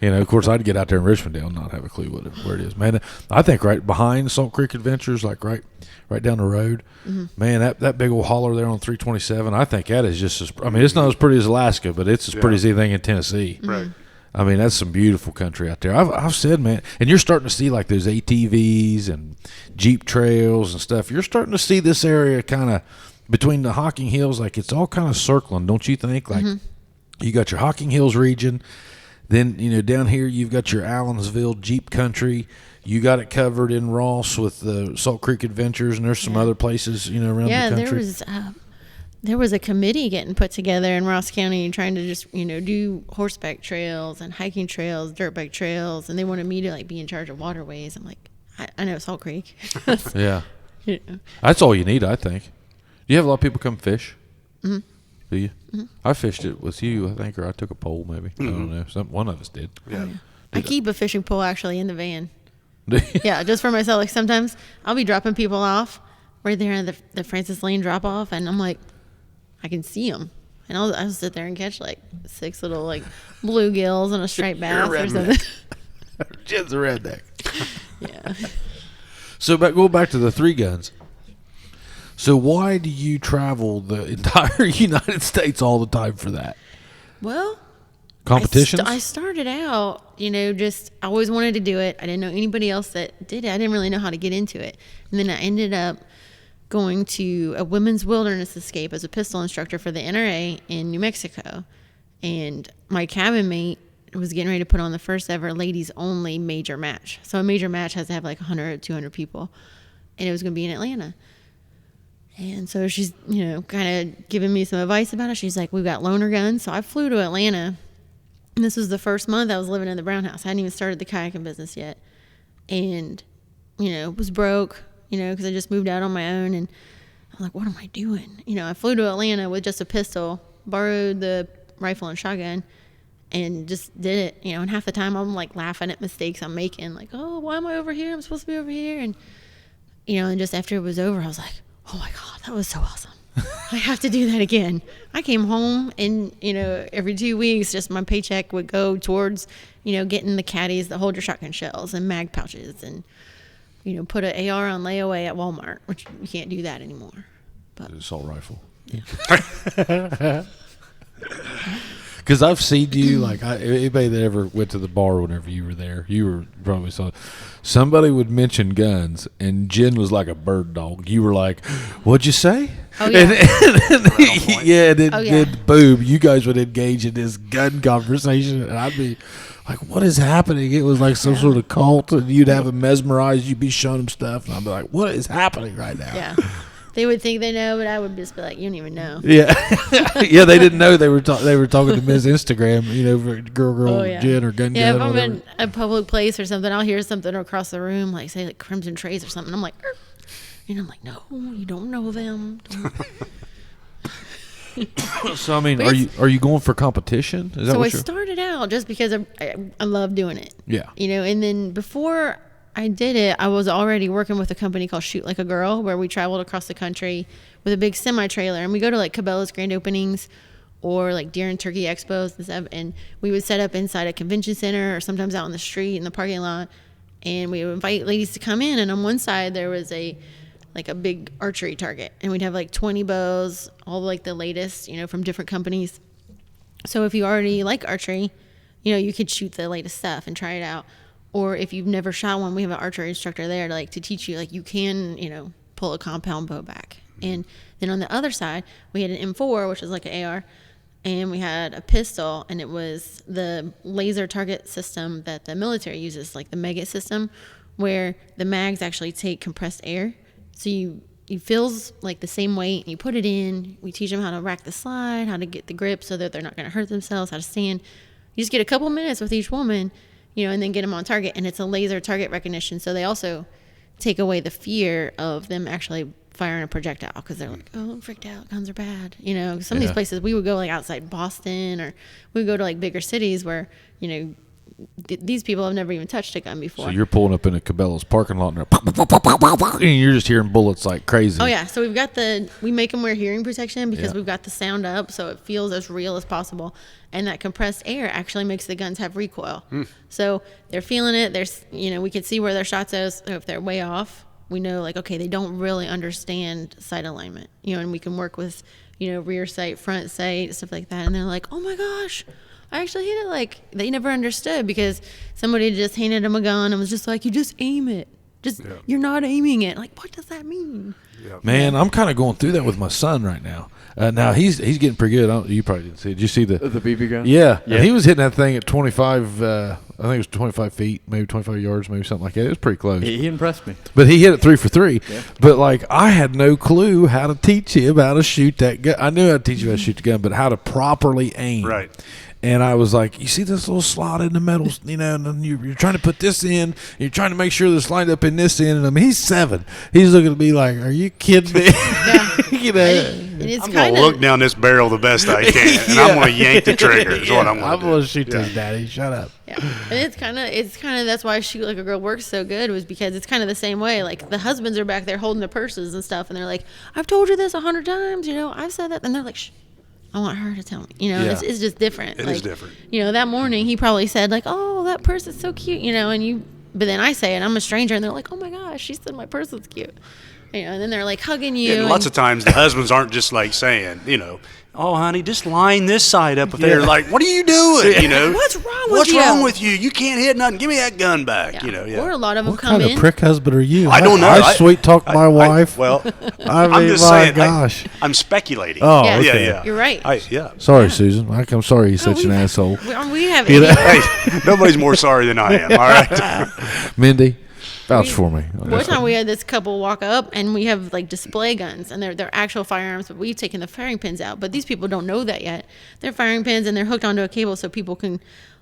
Of course, I'd get out there in Richmondale and not have a clue where it is. Man, I think right behind Salt Creek Adventures, like right down the road. Man, that big old holler there on 327. I think that is just as. I mean, it's not as pretty as Alaska, but it's as pretty as anything in Tennessee. Right. I mean, that's some beautiful country out there. I've said, man, and you're starting to see like those ATVs and Jeep trails and stuff. You're starting to see this area kind of between the Hocking Hills, like it's all kind of circling, don't you think? Like you got your Hocking Hills region, then down here you've got your Allensville Jeep country. You got it covered in Ross with the Salt Creek Adventures, and there's some other places around the country. There was a committee getting put together in Ross County trying to just, do horseback trails and hiking trails, dirt bike trails. And they wanted me to like be in charge of waterways. I'm like, I know Salt Creek. Yeah. You know. That's all you need, I think. Do you have a lot of people come fish? Do you? I fished it with you, I think, or I took a pole maybe. I don't know. One of us did. Yeah. I keep a fishing pole actually in the van. Yeah, just for myself. Like sometimes I'll be dropping people off right there in the Francis Lane drop off, and I'm like, I can see them, and I'll sit there and catch like 6 little like bluegills and a striped bass or something. Jen's a redneck. Yeah. So go back to the 3 guns. So why do you travel the entire United States all the time for that? Well, Competitions? I started out, just I always wanted to do it. I didn't know anybody else that did it. I didn't really know how to get into it. And then I ended up going to a women's wilderness escape as a pistol instructor for the NRA in New Mexico. And my cabin mate was getting ready to put on the first ever ladies only major match. So a major match has to have like 100, 200 people. And it was going to be in Atlanta. And so she's, kind of giving me some advice about it. She's like, we've got loaner guns. So I flew to Atlanta. And this was the first month I was living in the Brown House. I hadn't even started the kayaking business yet. And, was broke, because I just moved out on my own. And I'm like, what am I doing? I flew to Atlanta with just a pistol, borrowed the rifle and shotgun, and just did it. And half the time I'm like laughing at mistakes I'm making. Like, oh, why am I over here? I'm supposed to be over here. And, and just after it was over, I was like, oh my God, that was so awesome. I have to do that again. I came home and, every 2 weeks, just my paycheck would go towards, getting the caddies that hold your shotgun shells and mag pouches and, put an AR on layaway at Walmart, which you can't do that anymore. But Assault rifle. Because I've seen you, like, anybody that ever went to the bar whenever you were there, you were probably saw somebody would mention guns, and Jen was like a bird dog. You were like, what'd you say? Oh, yeah. Then boom, you guys would engage in this gun conversation, and I'd be like, what is happening? It was like some sort of cult, and you'd have them mesmerized, you'd be showing them stuff, and I'd be like, what is happening right now? Yeah. They would think they know, but I would just be like, you don't even know. Yeah. Yeah, they didn't know they were talking to Ms. Instagram, for girl, Jen or gun. Yeah, gun, if I'm whatever. in a public place or something, I'll hear something across the room, like say like Crimson Trace or something. I'm like, "Er." I'm like, no, you don't know them. So I mean, are you going for competition? Is that So what I you're? started out just because I love doing it. Yeah. And then before I did it, I was already working with a company called Shoot Like a Girl, where we traveled across the country with a big semi-trailer, and we go to like Cabela's grand openings or like deer and turkey expos and stuff, and we would set up inside a convention center or sometimes out on the street in the parking lot, and we would invite ladies to come in, and on one side there was a big archery target, and we'd have like 20 bows, all like the latest, from different companies. So if you already like archery, you could shoot the latest stuff and try it out. Or if you've never shot one, we have an archery instructor there to teach you, you can, pull a compound bow back. And then on the other side, we had an M4, which is like an AR, and we had a pistol, and it was the laser target system that the military uses, like the Megget system, where the mags actually take compressed air. So it feels like the same weight, and you put it in. We teach them how to rack the slide, how to get the grip so that they're not going to hurt themselves, how to stand. You just get a couple minutes with each woman, and then get them on target, and it's a laser target recognition. So they also take away the fear of them actually firing a projectile, because they're like, oh, I'm freaked out, guns are bad. Some of these places we would go like outside Boston, or we would go to like bigger cities where, these people have never even touched a gun before. So you're pulling up in a Cabela's parking lot and you're just hearing bullets like crazy. Oh yeah, so we make them wear hearing protection because we've got the sound up, so it feels as real as possible. And that compressed air actually makes the guns have recoil. So they're feeling it. There's, we can see where their shots are. So if they're way off, we know like, okay, they don't really understand sight alignment. And we can work with, rear sight, front sight, stuff like that. And they're like, oh my gosh, I actually hit it. Like, they never understood because somebody just handed them a gun and was just like, you just aim it. You're not aiming it. Like, what does that mean? Yep. Man, I'm kind of going through that with my son right now. Now he's getting pretty good. You probably didn't see it. Did you see the BB gun? Yeah. And he was hitting that thing at 25. I think it was 25 feet, maybe 25 yards, maybe something like that. It was pretty close. He impressed me. But he hit it 3 for 3. Yeah. But like, I had no clue how to teach him how to shoot that gun. I knew how to teach him how to shoot the gun, but how to properly aim. Right. And I was like, you see this little slot in the metal, and then you're trying to put this in, and you're trying to make sure this lined up in this end. And I mean, he's 7. He's looking at me like, are you kidding me? And it's I'm going to look down this barrel the best I can, and I'm going to yank the trigger is what I'm going to do. I'm going to shoot this, Daddy. Shut up. Yeah. And it's kind of that's why Shoot Like a Girl works so good, was because it's kind of the same way. Like, the husbands are back there holding the purses and stuff, and they're like, I've told you this 100 times, I've said that. And they're like, shh. I want her to tell me. It's just different. It is different. That morning he probably said like, "Oh, that purse is so cute," But then I say it, I'm a stranger, and they're like, "Oh my gosh, she said my purse is cute," And then they're like hugging you. And lots of times the husbands aren't just like saying, oh, honey, just line this side up. If they're like, what are you doing? What's wrong with What's you? wrong with you? You can't hit nothing. Give me that gun back. Yeah. Or a lot of them What come kind in. of prick husband are you? I don't know. I sweet talk my wife. Well, I mean, I'm just my saying. gosh. I'm speculating. Oh, Yeah. okay. Yeah. You're right. Sorry, Susan. I'm sorry you're such an we've- asshole. We have Hey, nobody's more sorry than I am. All right. Mindy, vouch for me. One time we had this couple walk up, and we have like display guns, and they're actual firearms, but we've taken the firing pins out. But these people don't know that yet. They're firing pins, and they're hooked onto a cable so people can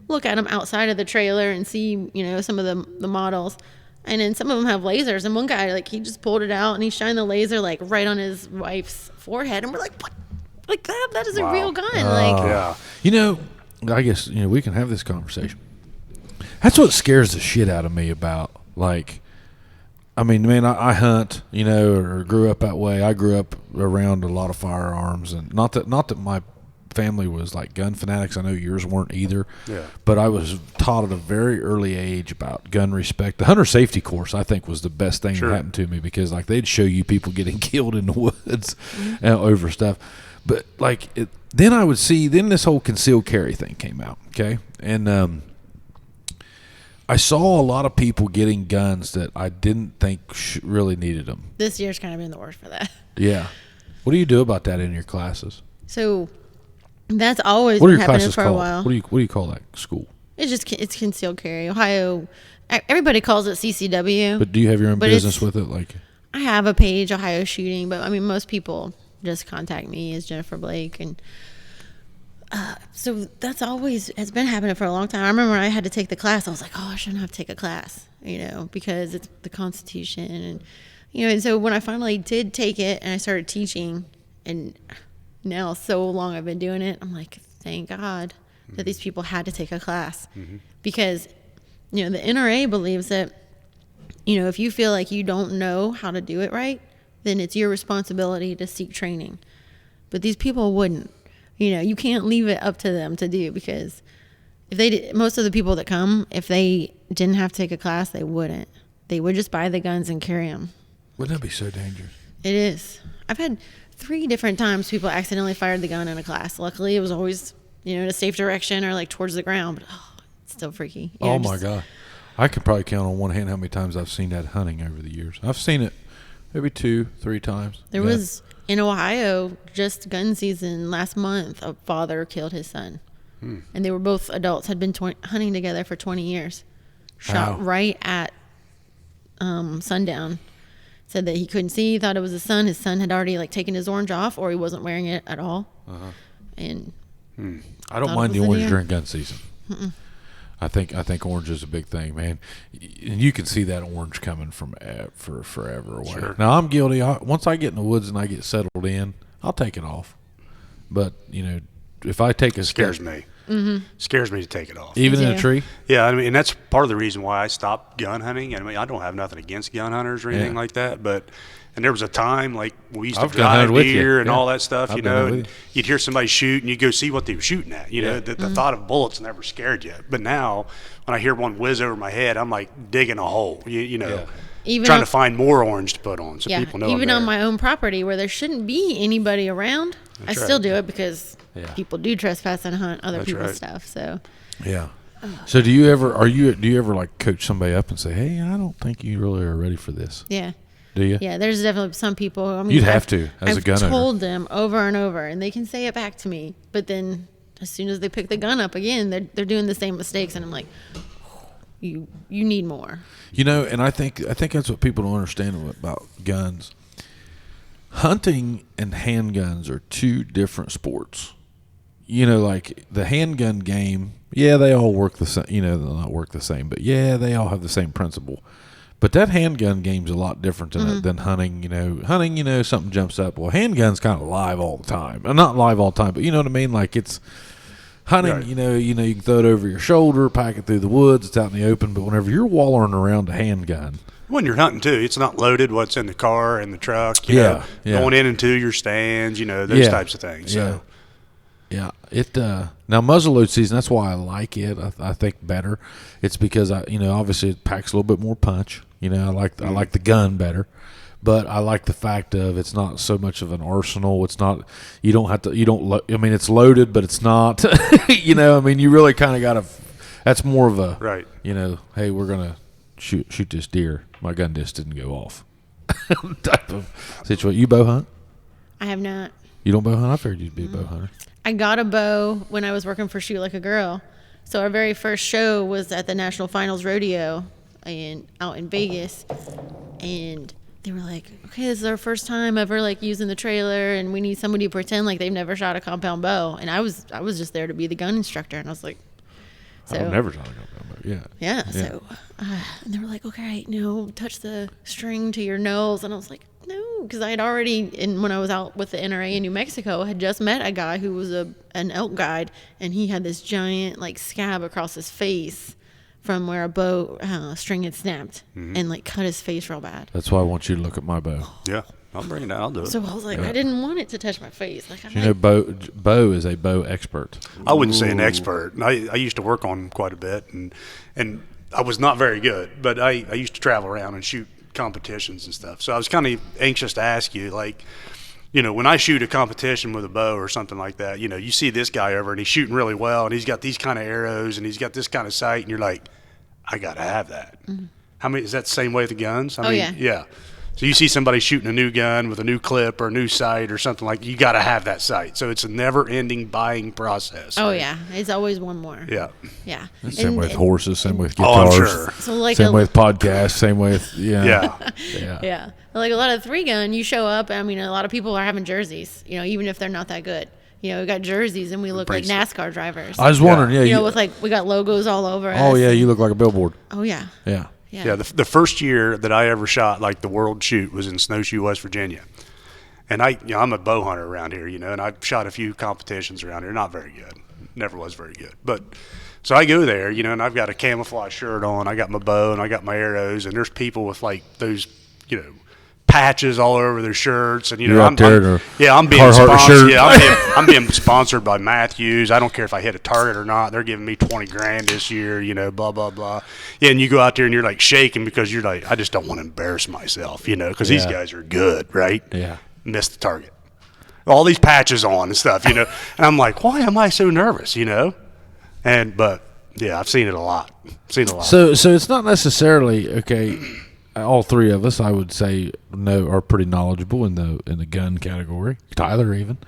look at them outside of the trailer and see, some of the models. And then some of them have lasers. And one guy, like, he just pulled it out and he shined the laser like right on his wife's forehead, and we're like, what? Like that is a real gun. Yeah. I guess, we can have this conversation. That's what scares the shit out of me about, like, I mean, man, I hunt, or grew up that way. I grew up around a lot of firearms, and not that my family was like gun fanatics. I know yours weren't either. Yeah. But I was taught at a very early age about gun respect. The hunter safety course, I think, was the best thing that happened to me, because like they'd show you people getting killed in the woods over stuff. But like then I would see, then this whole concealed carry thing came out. Okay. And, I saw a lot of people getting guns that I didn't think really needed them. This year's kind of been the worst for that. Yeah. What do you do about that in your classes? So that's always What are been your happening classes for called? a while. What do you call that school? It's concealed carry. Ohio, everybody calls it CCW. But do you have your own But business it's- with it? Like, I have a page, Ohio Shooting, but I mean, most people just contact me as Jennifer Blake, and so that's always has been happening for a long time. I remember when I had to take the class, I was like, oh, I shouldn't have to take a class, because it's the Constitution, and and so when I finally did take it and I started teaching, and now so long I've been doing it, I'm like, thank God that these people had to take a class, because the NRA believes that if you feel like you don't know how to do it right, then it's your responsibility to seek training. But these people wouldn't. You can't leave it up to them to do, because if they did, most of the people that come, if they didn't have to take a class, they wouldn't. They would just buy the guns and carry them. wouldn't that be so dangerous? It is. I've had 3 different times people accidentally fired the gun in a class. Luckily, it was always, in a safe direction or like towards the ground, but it's still freaky. My God. I could probably count on one hand how many times I've seen that hunting over the years. I've seen it maybe 2-3 times. There Yeah. was in Ohio just gun season last month. A father killed his son, and they were both adults. Had been hunting together for 20 years. Shot Wow. right at sundown. Said that he couldn't see. He thought it was his son. His son had already like taken his orange off, or he wasn't wearing it at all. And I don't Thought it mind was the a orange deer. during gun season. I think orange is a big thing, man. And you can see that orange coming from for forever away. Sure. Now I'm guilty. Once I get in the woods and I get settled in, I'll take it off. But if I take a Scares step, me. Scares me to take it off. even in a Yeah. tree. Yeah, I mean, and that's part of the reason why I stopped gun hunting. I mean, I don't have nothing against gun hunters or anything Yeah. like that, but there was a time like we used to I've gun hunted drive with you. deer and Yeah. all that stuff, I've you gun know, hunted and with you'd hear somebody shoot and you go see what they were shooting at. You know, Yeah. the thought of bullets never scared you. But now when I hear one whiz over my head, I'm like digging a hole, you know, Yeah. even trying on- to find more orange to put on so yeah, people know even I'm on there. my own property where there shouldn't be anybody around, I That's still right. do it because Yeah. people do trespass and hunt other That's people's right. stuff. So Yeah. So do you ever like coach somebody up and say, "Hey, I don't think you really are ready for this." yeah. Do you? Yeah, there's definitely some people. I mean, You'd have to, as a I've gun owner. told them over and over, and they can say it back to me. But then, as soon as they pick the gun up again, they're doing the same mistakes, and I'm like, you need more. And I think that's what people don't understand about guns. Hunting and handguns are two different sports. Like the handgun game, yeah, they all work the same. They'll not work the same, but yeah, they all have the same principle. But that handgun game's a lot different than hunting. Hunting, something jumps up. Well, handgun's kind of live all the time. Not live all the time, but you know what I mean. Like it's hunting. Right. You can throw it over your shoulder, pack it through the woods. It's out in the open. But whenever you're wallering around a handgun, When you're hunting too, it's not loaded. What's in the car and the truck, you Yeah, know, yeah. going in and to your stands, those Yeah, types of things. So. Yeah, it now muzzleload season. That's why I like it. I think better. It's because obviously it packs a little bit more punch. I like the gun better, but I like the fact of it's not so much of an arsenal. It's not it's loaded, but it's not. You really kind of got to. That's more of a Right. Hey, we're gonna shoot this deer. My gun just didn't go off. Type of situation. You bow hunt? I have not. You don't bow hunt? I figured you'd be a bow hunter. I got a bow when I was working for Shoot Like a Girl. So our very first show was at the National Finals Rodeo out in Vegas. And they were like, okay, this is our first time ever like using the trailer, and we need somebody to pretend like they've never shot a compound bow. And I was just there to be the gun instructor, and I was like, so I've never shot a compound bow. Yeah. yeah. So and they were like, okay, touch the string to your nose, and I was like, no, because I had already, when I was out with the NRA in New Mexico, had just met a guy who was an elk guide, and he had this giant like scab across his face from where a bow string had snapped, and like cut his face real bad. That's why I want you to look at my bow. Yeah, I'll bring it down. I'll do it. So I was like, I didn't want it to touch my face. Like, Bo is a bow expert. I wouldn't say an expert. I used to work on them quite a bit, and I was not very good, but I used to travel around and shoot competitions and stuff. So I was kind of anxious to ask you, like, when I shoot a competition with a bow or something like that, you see this guy over and he's shooting really well and he's got these kind of arrows and he's got this kind of sight, and you're like, I got to have that. How many, is that the same way with the guns? I mean, yeah. So you see somebody shooting a new gun with a new clip or a new sight or something, like, you got to have that sight. So it's a never-ending buying process. oh yeah, it's always one more. Yeah. Yeah. Same And- with horses, same with Oh, I'm guitars, sure. So like same with podcasts, same with Yeah. yeah. Yeah. Like a lot of 3-gun, you show up, I mean, a lot of people are having jerseys, even if they're not that good. We got jerseys and we look like Bracelet. NASCAR drivers. I was wondering, yeah, with like, we got logos all over us. oh yeah, you look like a billboard. Oh, yeah. Yeah. Yeah. Yeah, the first year that I ever shot like the world shoot was in Snowshoe, West Virginia. And I'm a bow hunter around here, and I've shot a few competitions around here. Not very good. Never was very good. But so I go there, and I've got a camouflage shirt on. I got my bow and I got my arrows, and there's people with like those, patches all over their shirts, and You're out there in a I'm being Carhartt sponsored. shirt. Yeah, I'm being sponsored by Matthews. I don't care if I hit a target or not. They're giving me $20,000 this year. Blah blah blah. Yeah, and you go out there and you're like shaking because you're like, I just don't want to embarrass myself, because these Yeah. guys are good, right? Yeah. Missed the target. All these patches on and stuff, and I'm like, why am I so nervous, But yeah, I've seen it a lot. So it's not necessarily okay. all three of us, I would say, are pretty knowledgeable in the gun category. Tyler even.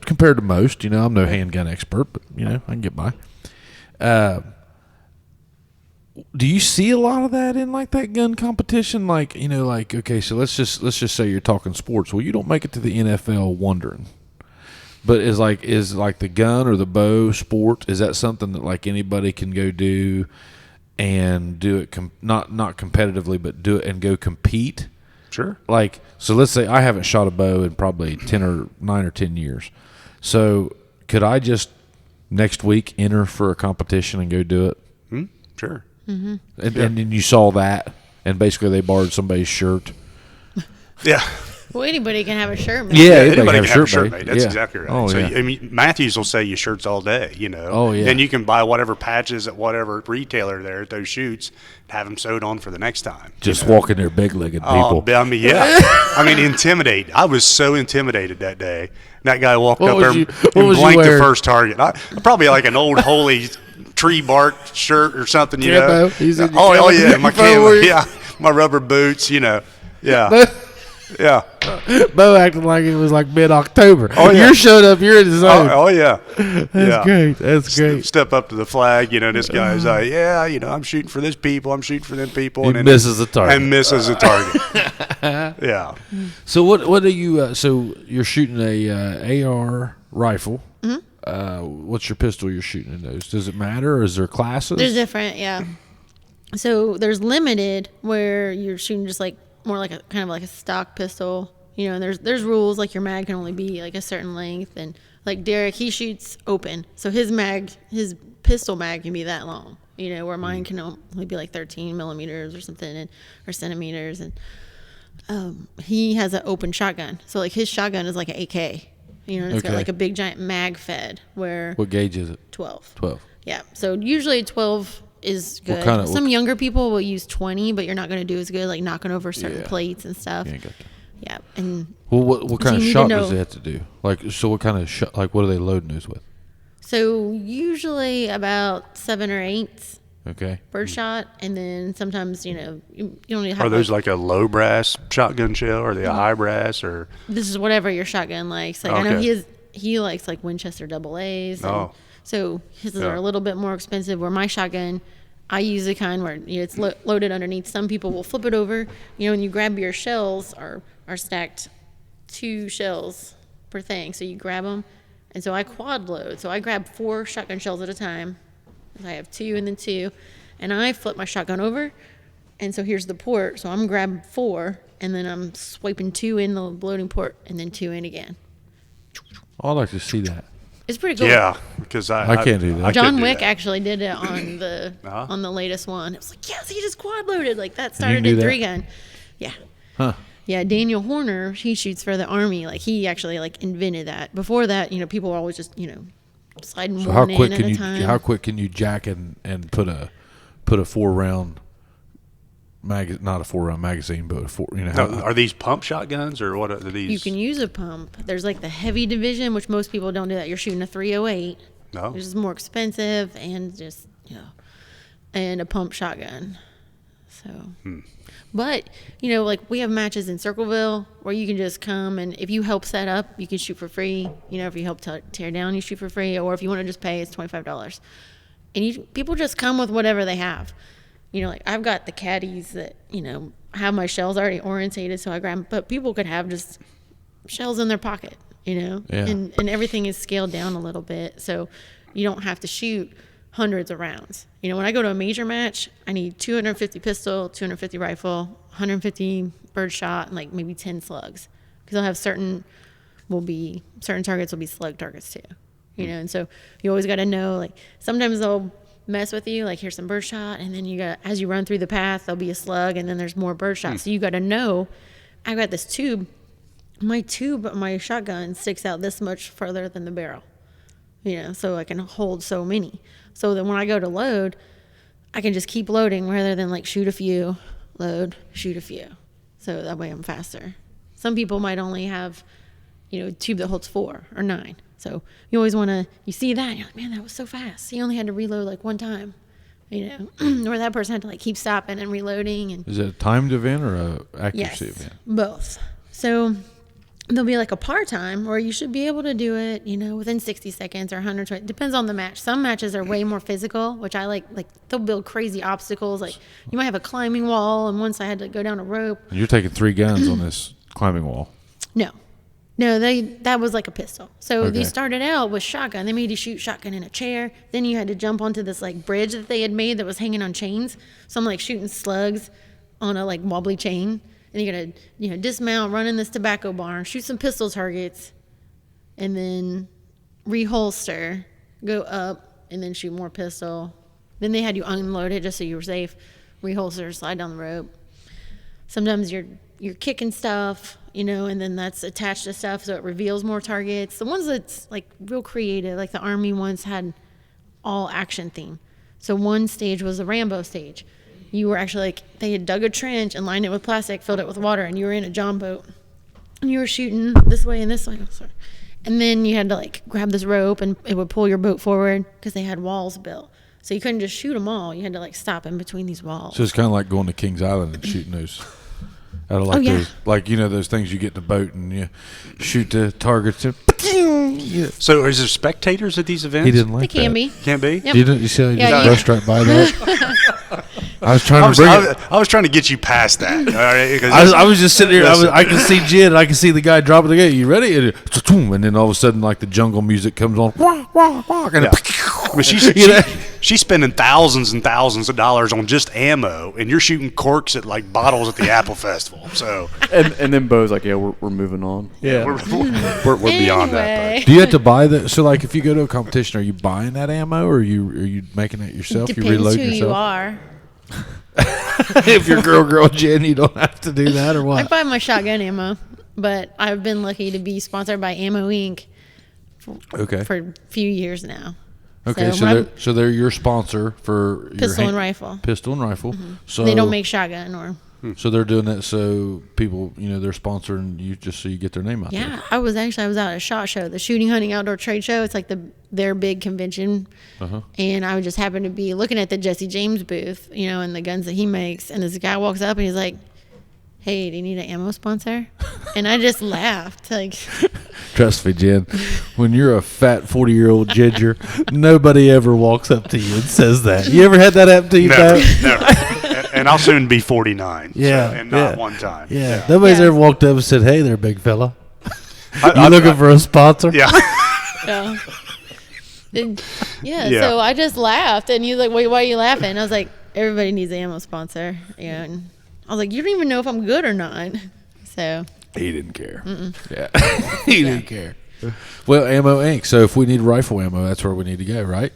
Compared to most, I'm no handgun expert, but I can get by. Do you see a lot of that in like that gun competition? Like, okay, so let's just say you're talking sports. Well, you don't make it to the NFL wondering. But is like the gun or the bow sport, is that something that like anybody can go do and do it not competitively, but do it and go compete? Sure. Like, so let's say I haven't shot a bow in probably 9 or 10 years. So could I just next week enter for a competition and go do it? Sure. Mm-hmm. And then you saw that, and basically they borrowed somebody's shirt. Yeah. Well, anybody can have a shirt made. Yeah, Anybody can have a shirt made. made. That's Yeah. exactly right. Oh, So, yeah. I mean, Matthews will sell you shirts all day, Oh, yeah. And you can buy whatever patches at whatever retailer there at those shoots, have them sewed on for the next time. Just walking there big-legged people. Oh, I mean, yeah. I mean, intimidate. I was so intimidated that day. That guy walked What up was there you- and what was you blanked the wearing? first target. Probably like an old holy tree bark shirt or something, Camo? He's in your Oh, camo? yeah, my You probably camo. wore your- Yeah, my rubber boots, Yeah. Yeah. Bo acting like it was like mid-October. Oh, yeah. You showed up. You're in the zone. Oh, yeah. That's great. That's great. Step up to the flag. This guy's like, I'm shooting for this people. I'm shooting for them people. He then misses the target. And misses the target. Yeah. So what do you? So you're shooting a AR rifle. Mm-hmm. What's your pistol you're shooting in those? Does it matter? Or is there classes? There's different, yeah. So there's limited where you're shooting just like more like a kind of like a stock pistol, and there's rules like your mag can only be like a certain length, and like Derek, he shoots open, so his pistol mag can be that long, where mine can only be like 13 millimeters or something, or centimeters, and he has an open shotgun, so like his shotgun is like an AK, and it's got Okay. like a big giant mag fed where What gauge is it? 12. 12. Yeah, so usually 12 is good. kind of- Some younger people will use 20, but you're not going to do as good, like knocking over certain Yeah. plates and stuff. You ain't got that. Yeah, and Well, what kind So of you need shot to does know- it have to do? Like, so what kind of shot? Like, what are they loading those with? so usually about 7 or 8 Okay. birdshot, and then sometimes you don't need to have Are those like a low brass shotgun shell, or the high brass, or? this is whatever your shotgun likes. Like I know Okay. he likes like Winchester double A's. Oh. So his Yeah. are a little bit more expensive. Where my shotgun, I use the kind where it's loaded underneath. Some people will flip it over. And you grab your shells are stacked 2 shells per thing. So you grab them, and so I quad load. So I grab 4 shotgun shells at a time. I have 2 and then 2, and I flip my shotgun over. And so here's the port. So I'm grabbing 4, and then I'm swiping 2 in the loading port, and then 2 in again. I'd like to see that. It's pretty cool. Yeah, because I can't do that. I John couldn't do Wick that. actually did it on the Uh-huh. on the latest one. It was like, yes, he just quad loaded. Like that you started can do at that? 3 gun. Yeah. Huh. Yeah, Daniel Horner, he shoots for the Army. Like he actually like invented that. Before that, people were always just, sliding So how one quick in can at you? a time. How quick can you jack and put a 4-round not a 4-round magazine, but a 4. Now, are these pump shotguns, or what are these? You can use a pump. There's like the heavy division, which most people don't do that. You're shooting a 308. No. Which is more expensive and just, and a pump shotgun. So, but, like we have matches in Circleville where you can just come, and if you help set up, you can shoot for free. If you help tear down, you shoot for free. Or if you want to just pay, it's $25. And people just come with whatever they have. Like I've got the caddies that, have my shells already orientated, so I grab 'em. But people could have just shells in their pocket, Yeah. and everything is scaled down a little bit, so you don't have to shoot hundreds of rounds. When I go to a major match, I need 250 pistol, 250 rifle, 150 bird shot, and like maybe 10 slugs, because I'll have certain targets will be slug targets too, and so you always got to know, like sometimes they'll mess with you, like here's some bird shot, and then as you run through the path, there'll be a slug, and then there's more bird shot. So you got to know, I got this tube. My shotgun sticks out this much further than the barrel, so I can hold so many. So then when I go to load, I can just keep loading rather than like shoot a few, load, shoot a few. So that way I'm faster. Some people might only have, a tube that holds 4 or 9. So you always want to, you see that, and you're like, man, that was so fast. He only had to reload like 1 time. where that person had to like keep stopping and reloading. And Is it a timed event or a accuracy yes, event? both. So there'll be like a par time where you should be able to do it, within 60 seconds or 120. Depends on the match. Some matches are way more physical, which I like. Like they'll build crazy obstacles. Like you might have a climbing wall, and once I had to go down a rope. And you're taking 3 guns on this climbing wall. No, that was like a pistol. So Okay. they started out with shotgun. They made you shoot shotgun in a chair. Then you had to jump onto this like bridge that they had made that was hanging on chains. So I'm like shooting slugs on a like wobbly chain. And you gotta dismount, run in this tobacco barn, shoot some pistol targets, and then reholster, go up, and then shoot more pistol. Then they had you unload it just so you were safe. Reholster, slide down the rope. Sometimes you're kicking stuff, and then that's attached to stuff so it reveals more targets. The ones that's like real creative, like the Army ones had all action theme. So one stage was the Rambo stage. You were actually like, they had dug a trench and lined it with plastic, filled it with water, and you were in a John boat. And you were shooting this way and this way. And then you had to like grab this rope and it would pull your boat forward because they had walls built. So you couldn't just shoot them all. You had to like stop in between these walls. So it's kind of like going to Kings Island and shooting those. Out of like those, like those things you get in the boat and you shoot the targets. And So is there spectators at these events? he didn't like They can that. be. Can't be? Yep. You see how you Yeah, just you- brushed right by that? I was trying I to was, bring I, it. was- I was trying to get you past that. All right, 'cause I was just sitting here. I can see Jen. And I can see the guy dropping the gate. You ready? And then all of a sudden, like the jungle music comes on. Wah, wah, wah, and Yeah. But she's spending thousands and thousands of dollars on just ammo, and you're shooting corks at like bottles at the Apple Festival. So And then Bo's like, yeah, we're moving on. yeah. we're beyond that. Anyway. Do you have to buy that? So, like, if you go to a competition, are you buying that ammo, or are you making it yourself? You Depends reload who yourself. you are. If you're girl Jen, you don't have to do that, or I what? buy my shotgun ammo, but I've been lucky to be sponsored by Ammo Inc. Okay. for a few years now. Okay. So they're your sponsor for your Pistol and rifle. Pistol and rifle. So They don't make shotgun or. So they're doing that so people, they're sponsoring you just so you get their name out there. Yeah, I was out at a SHOT Show, the Shooting Hunting Outdoor Trade Show. It's like their big convention, and I would just happen to be looking at the Jesse James booth, and the guns that he makes, and this guy walks up and he's like, "Hey, do you need an ammo sponsor?" And I just laughed, like, Trust me, Jen. When you're a fat 40-year-old ginger, nobody ever walks up to you and says that. You ever had that happen to you, Never, Pat? never. And I'll soon be 49. Yeah, and not yeah. one time. Yeah. Nobody's Yeah. ever walked up and said, "Hey there, big fella. I- You looking for a sponsor?" Yeah. yeah. Yeah. So I just laughed, and he's like, "Wait, why are you laughing?" And I was like, "Everybody needs an ammo sponsor." And I was like, "You don't even know if I'm good or not." So He didn't care. Yeah. He didn't care. Well, Ammo Inc. So if we need rifle ammo, that's where we need to go, right?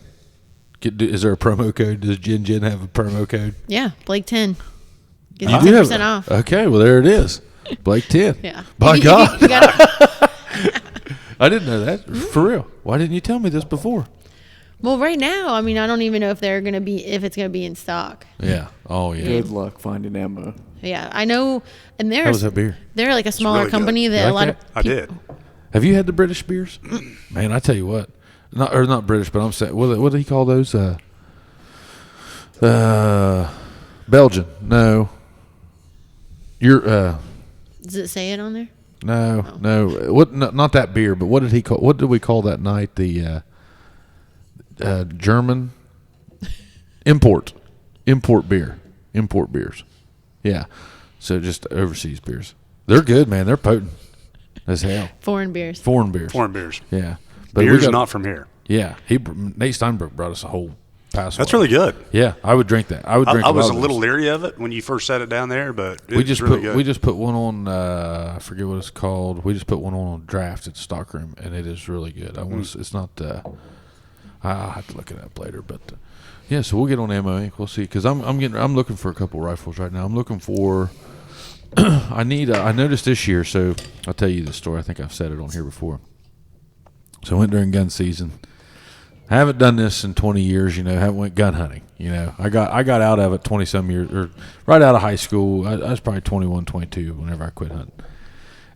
Is there a promo code? Does Jen have a promo code? yeah, Blake 10 gets You you do have 10% off. Okay, well, there it is. Blake 10. Yeah. By God. You gotta- I didn't know that. For real. Why didn't you tell me this before? well, right now, I mean, I don't even know if it's gonna be in stock. Yeah. Oh, yeah. Good luck finding ammo. Yeah, I know. And How was that beer? they're like a smaller really good. company that You a like lot that? of I did. Have you had the British beers? Man, I tell you what. Not British, but I'm saying, what do you call those? Belgian. No. Does it say it on there? No. What? Not that beer, but what did we call that night? The German import beer, import beers. Yeah. So just overseas beers. They're good, man. They're potent as hell. Foreign beers. Foreign beers. Foreign beers. Yeah. But we Beer's got- not from here. Yeah. Nate Steinberg brought us a whole pass. That's of it. really good. Yeah, I would drink that. I would drink. I was lot a of little those. leery of it when you first set it down there, but We it's just really put good. we just put one on. I forget what it's called. We just put one on draft at the stockroom, and it is really good. I want. It's not. I'll have to look it up later, but yeah. So we'll get on Ammo Inc. We'll see, because I'm looking for a couple rifles right now. I'm looking for. I noticed this year. So I'll tell you the story. I think I've said it on here before. So I went during gun season. I haven't done this in 20 years, haven't went gun hunting. I got out of it 20 some years, or right out of high school. I was probably 21, 22 whenever I quit hunting.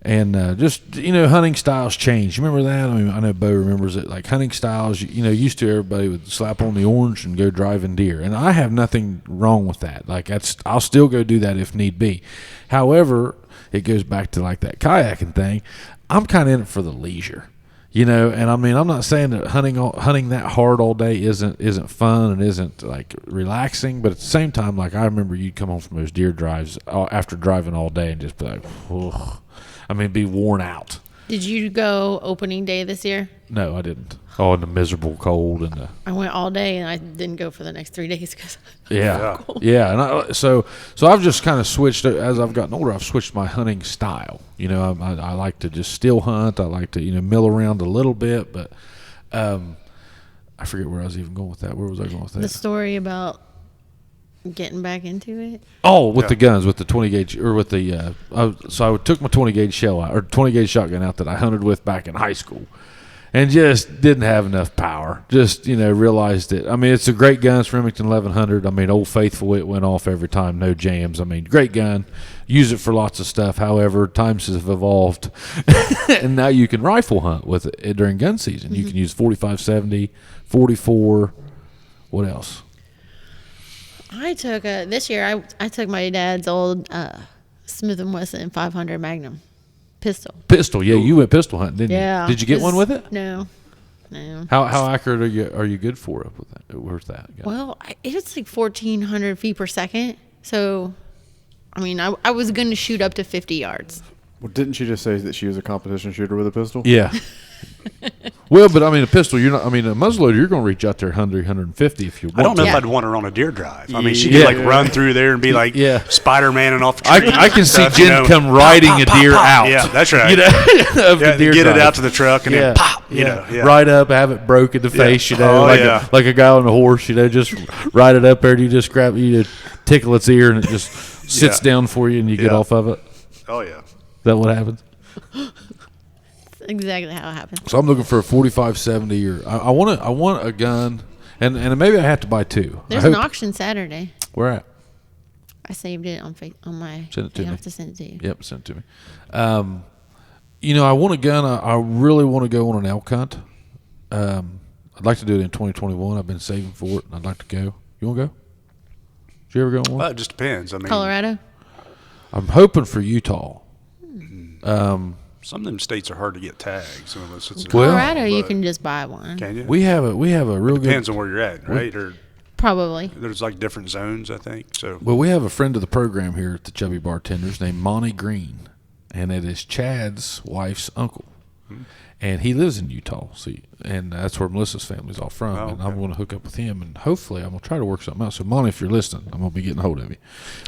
And just, hunting styles change. You remember that? I mean, I know Bo remembers it. Like hunting styles, used to everybody would slap on the orange and go driving deer. And I have nothing wrong with that. Like I'll still go do that if need be. However, it goes back to like that kayaking thing. I'm kind of in it for the leisure, And I mean, I'm not saying that hunting that hard all day isn't fun and isn't like relaxing. But at the same time, like I remember you'd come home from those deer drives after driving all day and just be like, ugh. I mean, be worn out. Did you go opening day this year? No, I didn't. Oh, in the miserable cold and I went all day and I didn't go for the next 3 days because yeah. And so I've just kind of switched as I've gotten older. I've switched my hunting style. I like to just still hunt. I like to mill around a little bit, but I forget where I was even going with that. Where was I going with that? The story about getting back into it. Oh, with the guns, with the 20 gauge, or with the so I took my 20 gauge shell out, or 20 gauge shotgun out that I hunted with back in high school, and just didn't have enough power. Just realized it. I mean, it's a great gun. It's Remington 1100. I mean, Old Faithful, it went off every time, no jams. I mean, great gun. Use it for lots of stuff. However, times have evolved, and now you can rifle hunt with it during gun season. You can use 45-70, 44. What else? I took this year. I took my dad's old Smith & Wesson 500 Magnum pistol. Pistol, yeah, you went pistol hunting, didn't Yeah. you? Did you get one with it? No. How accurate are you good for it with that? Where's that? Well, it was like 1,400 feet per second. So, I mean, I was going to shoot up to 50 yards. Well, didn't she just say that she was a competition shooter with a pistol? Yeah. Well, but I mean, a pistol, you're not. I mean, a muzzleloader, you're going to reach out there 100, 150 if you want. I don't know to. if I'd want her on a deer drive. I mean, she could run through there and be like Spider-Man and off the tree. I can see Jen come riding a deer out. Yeah, that's right. Of the deer get drive. it out to the truck and then pop. Ride up, have it broke in the face. Like a guy on a horse. Just ride it up there and you just grab, tickle its ear and it just sits down for you and you get off of it. Oh yeah. Is that what happens? That's exactly how it happened. So I'm looking for a 45-70 or I want a gun and maybe I have to buy two. There's an auction Saturday. Where at? I saved it on my. Send it to me. I have to send it to you. Yep, send it to me. I want a gun. I really want to go on an elk hunt. I'd like to do it in 2021. I've been saving for it, and I'd like to go. You want to go? Did you ever go on one? Well, it just depends. I mean, Colorado. I'm hoping for Utah. Some of them states are hard to get tags. Unless it's Colorado, you can just buy one. Can you? We have a real good. Depends on where you're at, right? Or Probably. there's like different zones, I think. So Well, we have a friend of the program here at the Chubby Bartenders named Monty Green, and it is Chad's wife's uncle. And he lives in Utah, and that's where Melissa's family's all from. Oh, And I'm okay. going to hook up with him, and hopefully I'm going to try to work something out. So, Monty, if you're listening, I'm going to be getting a hold of you.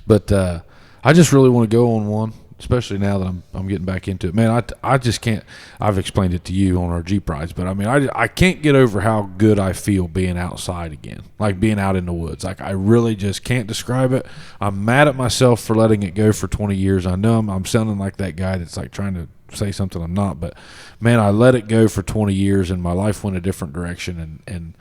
But I just really want to go on one, especially now that I'm getting back into it. Man, I just can't. I've explained it to you on our Jeep rides, but I mean, I can't get over how good I feel being outside again, like being out in the woods. Like I really just can't describe it. I'm mad at myself for letting it go for 20 years. I know I'm sounding like that guy that's like trying to say something I'm not, but man, I let it go for 20 years and my life went a different direction, and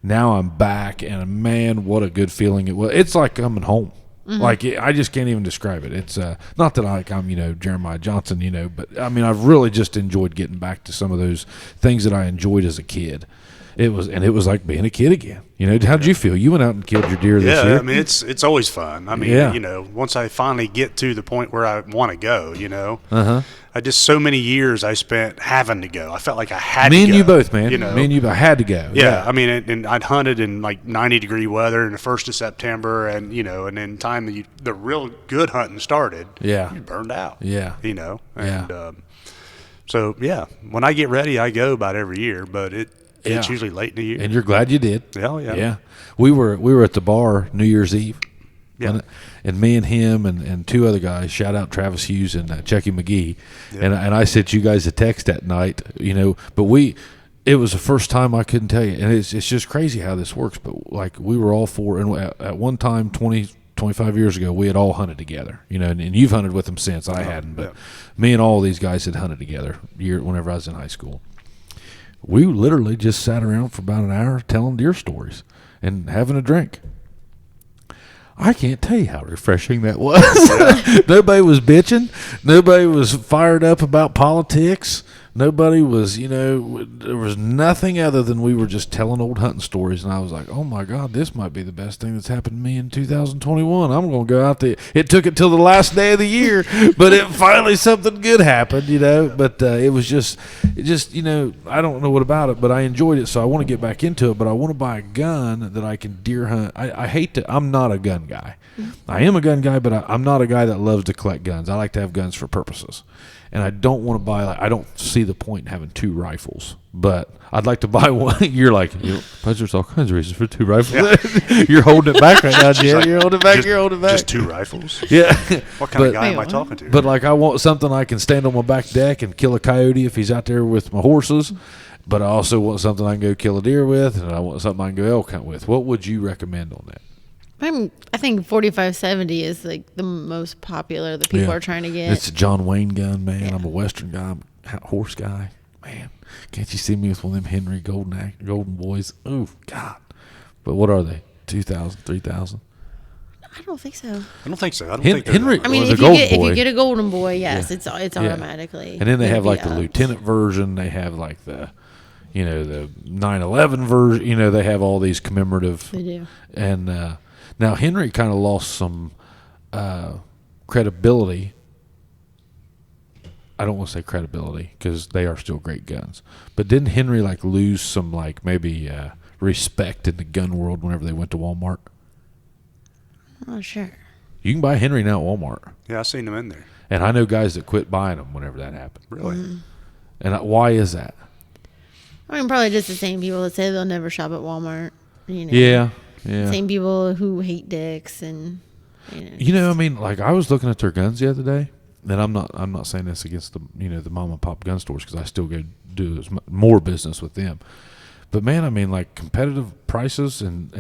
now I'm back, and man, what a good feeling it was. It's like coming home. Like I just can't even describe it. It's not that I'm Jeremiah Johnson, but I mean I've really just enjoyed getting back to some of those things that I enjoyed as a kid. It was like being a kid again. How'd you feel? You went out and killed your deer this year. I mean it's always fun. I mean, once I finally get to the point where I want to go, I just so many years I spent having to go. I felt like I had to go. Me and you both, man. Me and you, I had to go. Yeah, I mean, and I'd hunted in like 90-degree weather in the 1st of September, and and then time the real good hunting started. Yeah, you burned out. Yeah, so when I get ready, I go about every year, but it's usually late in the year. And you're glad you did. Yeah. We were at the bar New Year's Eve. Yeah. And me and him and two other guys, shout out Travis Hughes and Chucky McGee, and I sent you guys a text that night, but it was the first time I couldn't tell you, and it's just crazy how this works, but like we were all four, and at one time 25 years ago, we had all hunted together, and you've hunted with them since. I hadn't, but me and all these guys had hunted together whenever I was in high school. We literally just sat around for about an hour telling deer stories and having a drink. I can't tell you how refreshing that was. Nobody was bitching. Nobody was fired up about politics. Nobody was, there was nothing other than we were just telling old hunting stories. And I was like, oh, my God, this might be the best thing that's happened to me in 2021. I'm going to go out there. It took it till the last day of the year, but it finally something good happened, But it just, I don't know what about it, but I enjoyed it. So I want to get back into it, but I want to buy a gun that I can deer hunt. I hate to, I'm not a gun guy. I am a gun guy, but I'm not a guy that loves to collect guns. I like to have guns for purposes. And I don't want to buy, I don't see the point in having 2 rifles, but I'd like to buy one. You're like, there's all kinds of reasons for 2 rifles. Yeah. You're holding it back right now, Jed. Like, you're holding it back. Just 2 rifles? Yeah. What kind of guy am I talking to? But I want something I can stand on my back deck and kill a coyote if he's out there with my horses. But I also want something I can go kill a deer with, and I want something I can go elk hunt with. What would you recommend on that? I think 4570 is like the most popular that people are trying to get. It's a John Wayne gun, man. Yeah. I'm a Western guy. I'm a horse guy. Man, can't you see me with one of them Henry Golden boys? Oh, God. But what are they? 2,000, 3,000? I don't think so. I don't think so. I don't think Henry. I mean, if you get a golden boy, yes, it's automatically. And then they have like the lieutenant version. They have like the 9/11 version. They have all these commemorative. They do. And now Henry kind of lost some credibility. I don't want to say credibility because they are still great guns. But didn't Henry lose some maybe respect in the gun world whenever they went to Walmart? Oh, sure. You can buy Henry now at Walmart. Yeah, I've seen them in there. And I know guys that quit buying them whenever that happened. Really? Mm-hmm. And why is that? I mean, probably just the same people that say they'll never shop at Walmart. Yeah. Same people who hate dicks and. I was looking at their guns the other day, and I'm not saying this against the the mom and pop gun stores because I still go do more business with them. But man, competitive prices and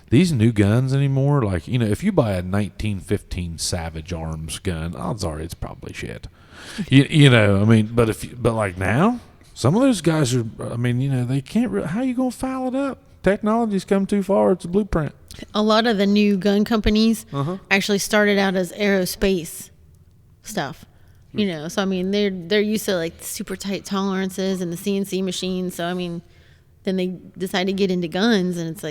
these new guns anymore, if you buy a 1915 Savage Arms gun, odds are it's probably shit. But now, some of those guys are, they can't, how you going to foul it up? Technology's come too far. It's a blueprint. A lot of the new gun companies actually started out as aerospace stuff. So they're used to super tight tolerances and the CNC machines. So then they decide to get into guns, and it's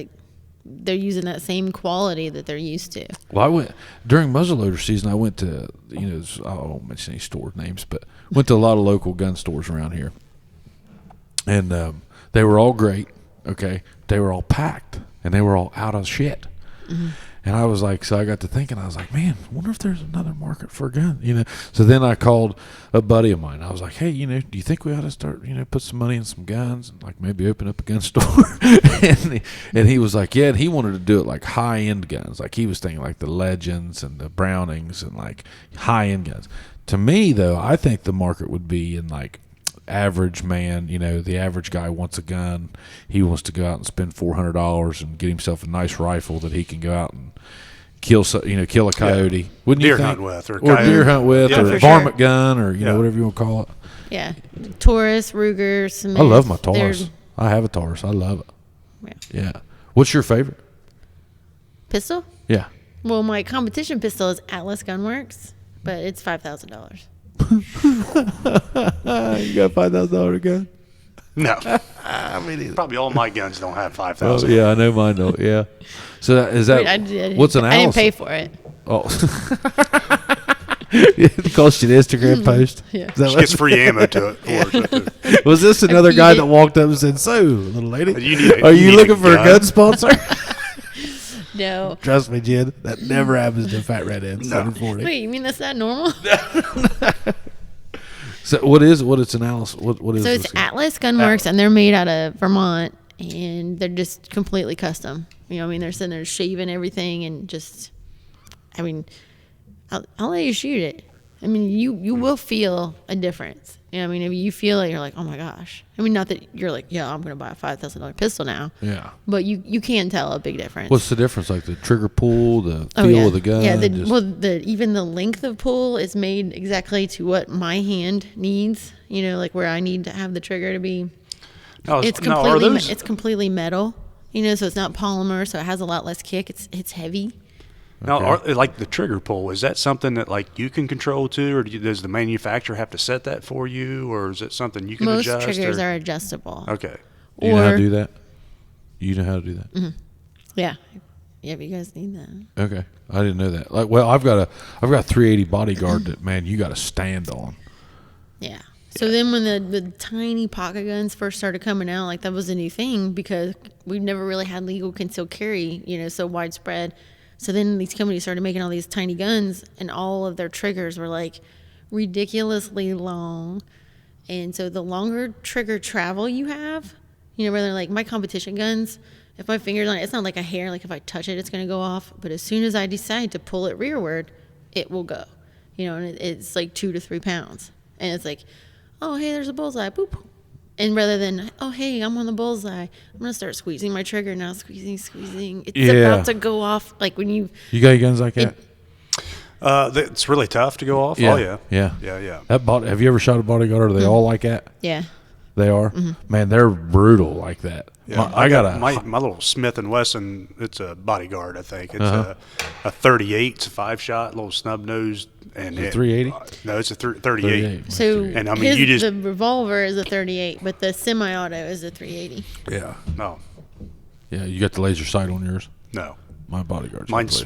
they're using that same quality that they're used to. Well, I went during muzzleloader season. I went to I won't mention any store names, but went to a lot of local gun stores around here, and they were all great. Okay, they were all packed, and they were all out of shit. Mm-hmm. And I was so I got to thinking, I was like, man, I wonder if there's another market for a gun, So then I called a buddy of mine. I was like, hey, do you think we ought to start, put some money in some guns and maybe open up a gun store? and he was like, yeah, and he wanted to do it high-end guns. He was thinking the Legends and the Brownings and high-end guns. To me, though, I think the market would be in average man, the average guy wants a gun. He wants to go out and spend $400 and get himself a nice rifle that he can go out and kill a coyote. Yeah. Wouldn't deer you think? Hunt with, or deer hunt with, yeah, or a varmint gun, or whatever you want to call it. Yeah, Taurus, Ruger, Smith. I love my Taurus. I have a Taurus. I love it. Yeah. What's your favorite pistol? Yeah. Well, my competition pistol is Atlas Gunworks, but it's $5,000. You got $5,000 gun? No. I mean, probably all my guns don't have 5,000. Oh, yeah, I know mine don't. Yeah. So is that? Wait, what's an Atlas? I didn't pay for it. Oh. It cost you the Instagram post. Yeah. She gets free ammo to it. Was this another guy that walked up and said, "So, little lady, are you looking for a gun sponsor?" No. Trust me, Jen. That never happens to Fat Redhead 740. Wait, you mean that's not normal? So what is an Atlas? What is? So it's Atlas Gunworks, and they're made out of Vermont, and they're just completely custom. They're sitting there shaving everything, and just, I'll let you shoot it. You will feel a difference. If you feel it, you're like, oh my gosh. Not that you're like, yeah, I'm going to buy a $5,000 pistol now. Yeah. But you can tell a big difference. What's the difference? The trigger pull, the feel of the gun? Yeah, even the length of pull is made exactly to what my hand needs. Where I need to have the trigger to be. It's completely metal. So it's not polymer, so it has a lot less kick. It's heavy. Now, like the trigger pull, is that something that like you can control too, or does the manufacturer have to set that for you, or is it something you can Most adjust? triggers are adjustable. Okay. Do you know how to do that? You know how to do that? Mm-hmm. Yeah. Yeah, but you guys need that. Okay, I didn't know that. Like, well, I've got a 380 bodyguard that, man, you got to stand on. Yeah. So then when the tiny pocket guns first started coming out, like that was a new thing because we've never really had legal concealed carry, so widespread. So then these companies started making all these tiny guns, and all of their triggers were like ridiculously long. And so the longer trigger travel you have, rather like my competition guns, if my finger's on it, it's not like a hair, like if I touch it, it's going to go off. But as soon as I decide to pull it rearward, it will go, and it's like 2 to 3 pounds. And it's like, oh, hey, there's a bullseye, boop. And rather than, oh, hey, I'm on the bullseye, I'm going to start squeezing my trigger now, squeezing. It's about to go off. Like when you got your guns like that? It's really tough to go off. Yeah. Oh, yeah. Yeah. Have you ever shot a bodyguard? Are they all like that? Yeah. They are? Man, they're brutal like that. Yeah, I got my little Smith & Wesson, it's a bodyguard, I think. It's a 38, it's a 5-shot, little snub-nosed. And a 380? No, it's a 38. So and I mean, the revolver is a 38, but the semi-auto is a 380. Yeah. No. Yeah, you got the laser sight on yours? No. My bodyguard's Mine's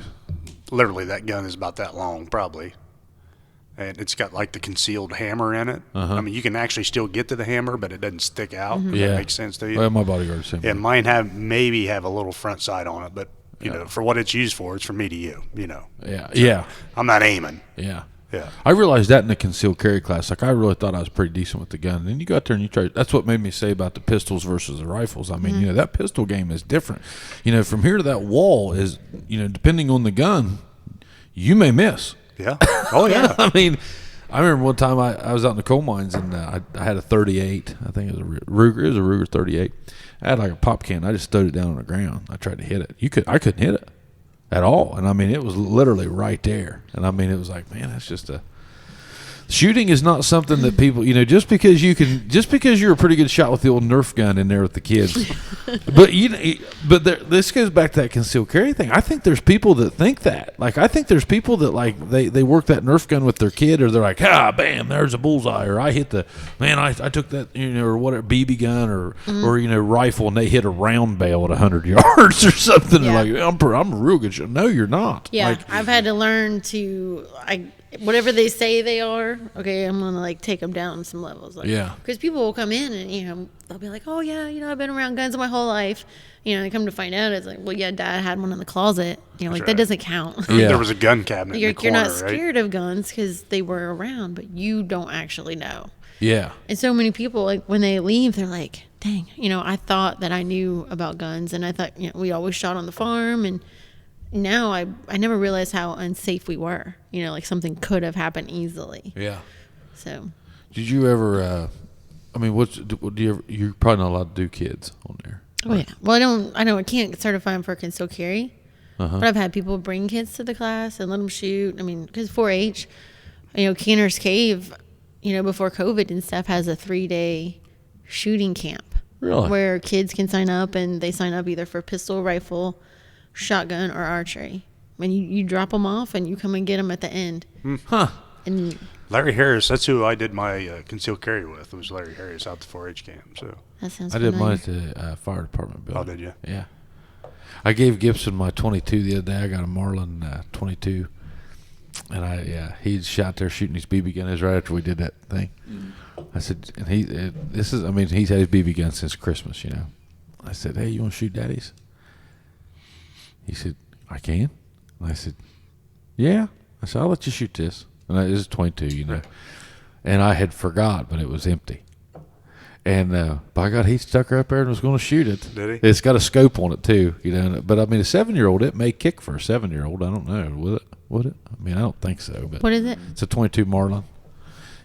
literally, that gun is about that long, probably. And it's got like the concealed hammer in it. I mean, you can actually still get to the hammer, but it doesn't stick out. If that makes sense to you. Well, my bodyguard's same. Yeah, mine maybe have a little front sight on it, but you know, for what it's used for, it's from me to you. Yeah. So Yeah. I'm not aiming. Yeah. Yeah. I realized that in the concealed carry class. Like, I really thought I was pretty decent with the gun. And then you go out there and you try. That's what made me say about the pistols versus the rifles. I mean, that pistol game is different. From here to that wall is, depending on the gun, you may miss. Yeah. Oh, yeah. I mean, I remember one time I was out in the coal mines and I had a 38. I think it was a Ruger. It was a Ruger 38. I had like a pop can. I just stowed it down on the ground. I tried to hit it. I couldn't hit it at all. And I mean, it was literally right there. And I mean, it was like, man, that's just shooting is not something that people, just because you're a pretty good shot with the old Nerf gun in there with the kids. but this goes back to that concealed carry thing. I think there's people that think that. Like, I think there's people that like they work that Nerf gun with their kid, or they're like, bam, there's a bullseye, or I hit I took that, or whatever, BB gun or rifle, and they hit a round bale at 100 yards or something. Yeah. They're like, I'm a real good shot. No, you're not. Yeah, Like, I've had to learn to whatever they say they are. Okay, I'm gonna like take them down some levels. Like, Yeah. because people will come in and they'll be like, oh yeah, I've been around guns my whole life. They come to find out it's like, well, yeah, Dad had one in the closet. Like right. that doesn't count. Yeah. There was a gun cabinet in the corner, You're not right? scared of guns because they were around, but you don't actually know. yeah. And so many people, like when they leave, they're like, dang, I thought that I knew about guns, and I thought we always shot on the farm, and now I never realized how unsafe we were. Like something could have happened easily. Yeah. So. Did you ever? You're probably not allowed to do kids on there. Oh yeah. Well, I can't certify them for concealed carry, but I've had people bring kids to the class and let them shoot. I mean, because 4-H, Canner's Cave, before COVID and stuff, has a 3-day shooting camp. Really? Where kids can sign up, and they sign up either for pistol, rifle, shotgun, or archery. And you drop them off, and you come and get them at the end. Huh. And Larry Harris, that's who I did my concealed carry with. It was Larry Harris out the 4-H camp. So that sounds I did familiar. mine at the fire department building. Oh, did you? Yeah. I gave Gibson my 22 the other day. I got a Marlin 22. And he'd shot there shooting his BB gun. It was right after we did that thing. I said, and he's had his BB gun since Christmas, I said, hey, you want to shoot Daddy's? He said, I can. And I said, yeah. I said, I'll let you shoot this. And this is 22, And I had forgot, but it was empty. And by God, he stuck her up there and was going to shoot it. Did he? It's got a scope on it too, But I mean, a 7-year-old, it may kick for a 7-year-old. I don't know. Will it? Would it? I mean, I don't think so. But What is it? it's a 22 Marlin.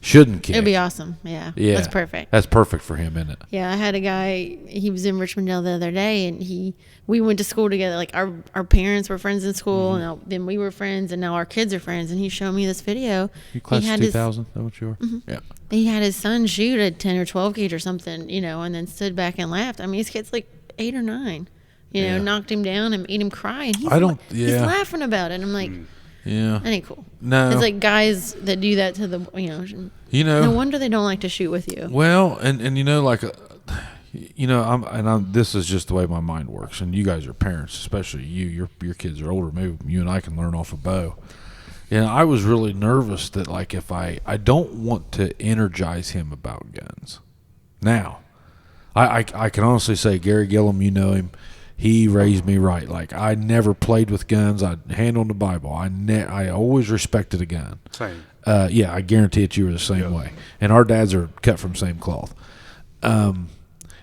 Shouldn't kick. It'd be awesome. Yeah. Yeah, That's perfect. That's perfect for him, isn't it? Yeah, I had a guy, he was in Richmondale the other day, and we went to school together. Like our parents were friends in school, and then we were friends, and now our kids are friends. And he showed me this video. You class he had 2000? Is that what you were? Yeah. He had his son shoot a 10 or 12 gauge or something, and then stood back and laughed. I mean, his kid's like 8 or 9. knocked him down and made him cry. And he's, he's yeah. laughing about it. And I'm like, Yeah. that ain't cool. No. It's like guys that do that to the, no wonder they don't like to shoot with you. Well, and like, this is just the way my mind works. And you guys are parents, especially you. Your kids are older. Maybe you and I can learn off of Bo. I was really nervous that, like, if I don't want to energize him about guns. Now, I can honestly say Gary Gillum, you know him. He raised me right. Like, I never played with guns. I hand on the Bible. I always respected a gun. Same. Yeah, I guarantee it. You were the same way. And our dads are cut from same cloth. And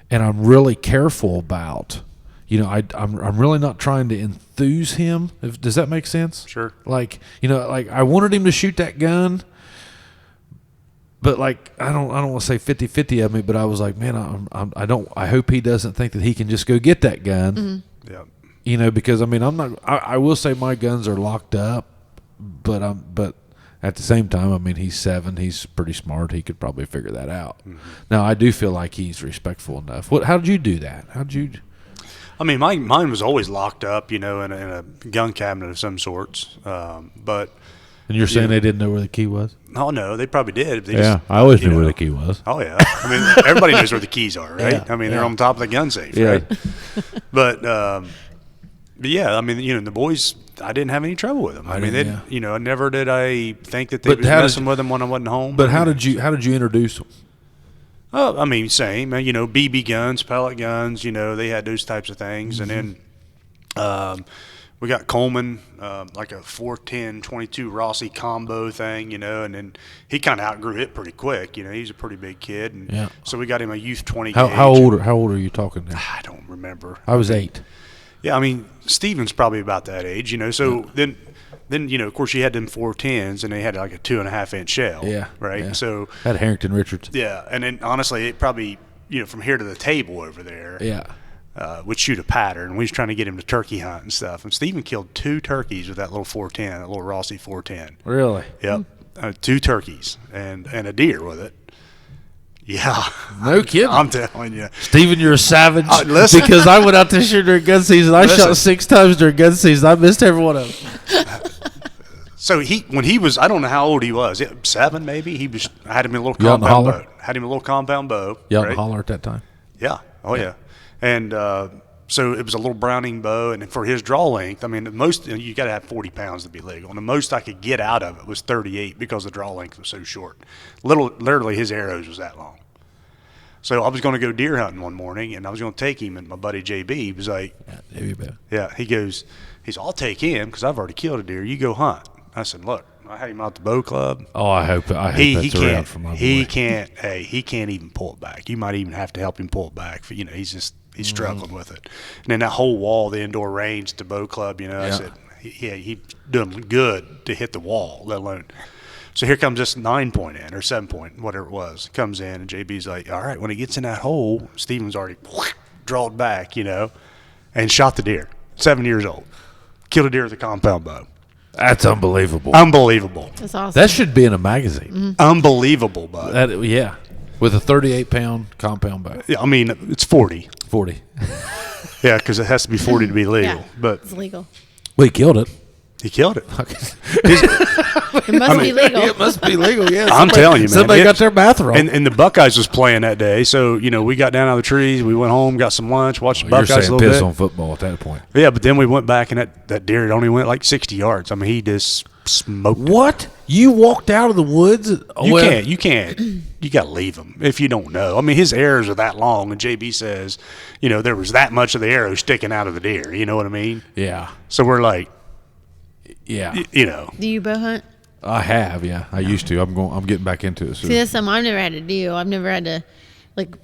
I'm really careful about, I'm really not trying to enthuse him. Does that make sense? Sure. Like, like I wanted him to shoot that gun, but like I don't want to say 50-50 of me, but I was like, man, I hope he doesn't think that he can just go get that gun. Yeah. Because I'm not. I will say my guns are locked up, but at the same time, he's 7. He's pretty smart. He could probably figure that out. Mm-hmm. Now, I do feel like he's respectful enough. How did you do that? How'd you? Mine was always locked up, in a gun cabinet of some sorts. But and you're saying they didn't know where the key was? Oh no, they probably did. I always knew where the key was. Oh yeah, everybody knows where the keys are, right? Yeah. They're on top of the gun safe, right? But yeah, the boys, I didn't have any trouble with them. Never did I think that they was messing with them when I wasn't home. But how did you introduce them? Oh, same. BB guns, pellet guns. They had those types of things, and then we got Coleman, like a 410-22 Rossi combo thing, and then he kind of outgrew it pretty quick. He's a pretty big kid, and so we got him a youth 20 gauge. How old are you talking now? I don't remember. I was 8. Yeah, Steven's probably about that age, So then of course you had them 410s, and they had like a 2.5-inch shell. Yeah. Right. Yeah. So had Harrington Richards. Yeah, and then honestly, it probably from here to the table over there. Yeah. Would shoot a pattern. We was trying to get him to turkey hunt and stuff. And Steven killed 2 turkeys with that little 410, that little Rossi 410. Really? Yep. 2 turkeys and a deer with it. Yeah. No kidding. I'm telling you. Steven, you're a savage. Listen. Because I went out this year during gun season. I shot 6 times during gun season. I missed every one of them. So when he was, I don't know how old he was, 7 maybe. I had him in a little compound bow. You out in the holler at that time? Yeah. Oh yeah. And so it was a little Browning bow, and for his draw length, the most you got to have 40 pounds to be legal. And the most I could get out of it was 38 because the draw length was so short. Literally, his arrows was that long. So I was going to go deer hunting one morning, and I was going to take him, and my buddy JB, he was like, I'll take him because I've already killed a deer. You go hunt. I said, look, I had him out the bow club. Oh, I hope that's around for my boy. He can't even pull it back. You might even have to help him pull it back. He's struggling with it. And then that whole wall, the indoor range, the bow club, I said, he's doing good to hit the wall, let alone. So here comes this 9-point in, or 7-point, whatever it was, comes in, and JB's like, all right, when he gets in that hole, Steven's already drawed back, and shot the deer. 7 years old. Killed a deer with a compound bow. That's unbelievable. That's awesome. That should be in a magazine. Mm-hmm. Unbelievable, bud. With a 38-pound compound bow. Yeah, it's 40. 40. Yeah, because it has to be 40 to be legal. Yeah, but it's legal. We killed it. He killed it. It must be legal. It must be legal, yeah. I'm telling you, man. Somebody got their bathroom. And the Buckeyes was playing that day, so, we got down out of the trees, we went home, got some lunch, watched the Buckeyes a little bit. You're saying piss on football at that point. Yeah, but then we went back, and that deer only went like 60 yards. He just smoked it. What? You walked out of the woods? You can't. You got to leave him if you don't know. His arrows are that long, and JB says, there was that much of the arrow sticking out of the deer. You know what I mean? Yeah. So we're like, yeah. Do you bow hunt? I have, yeah. I used to. I'm getting back into it. See, that's something I've never had to do. I've never had to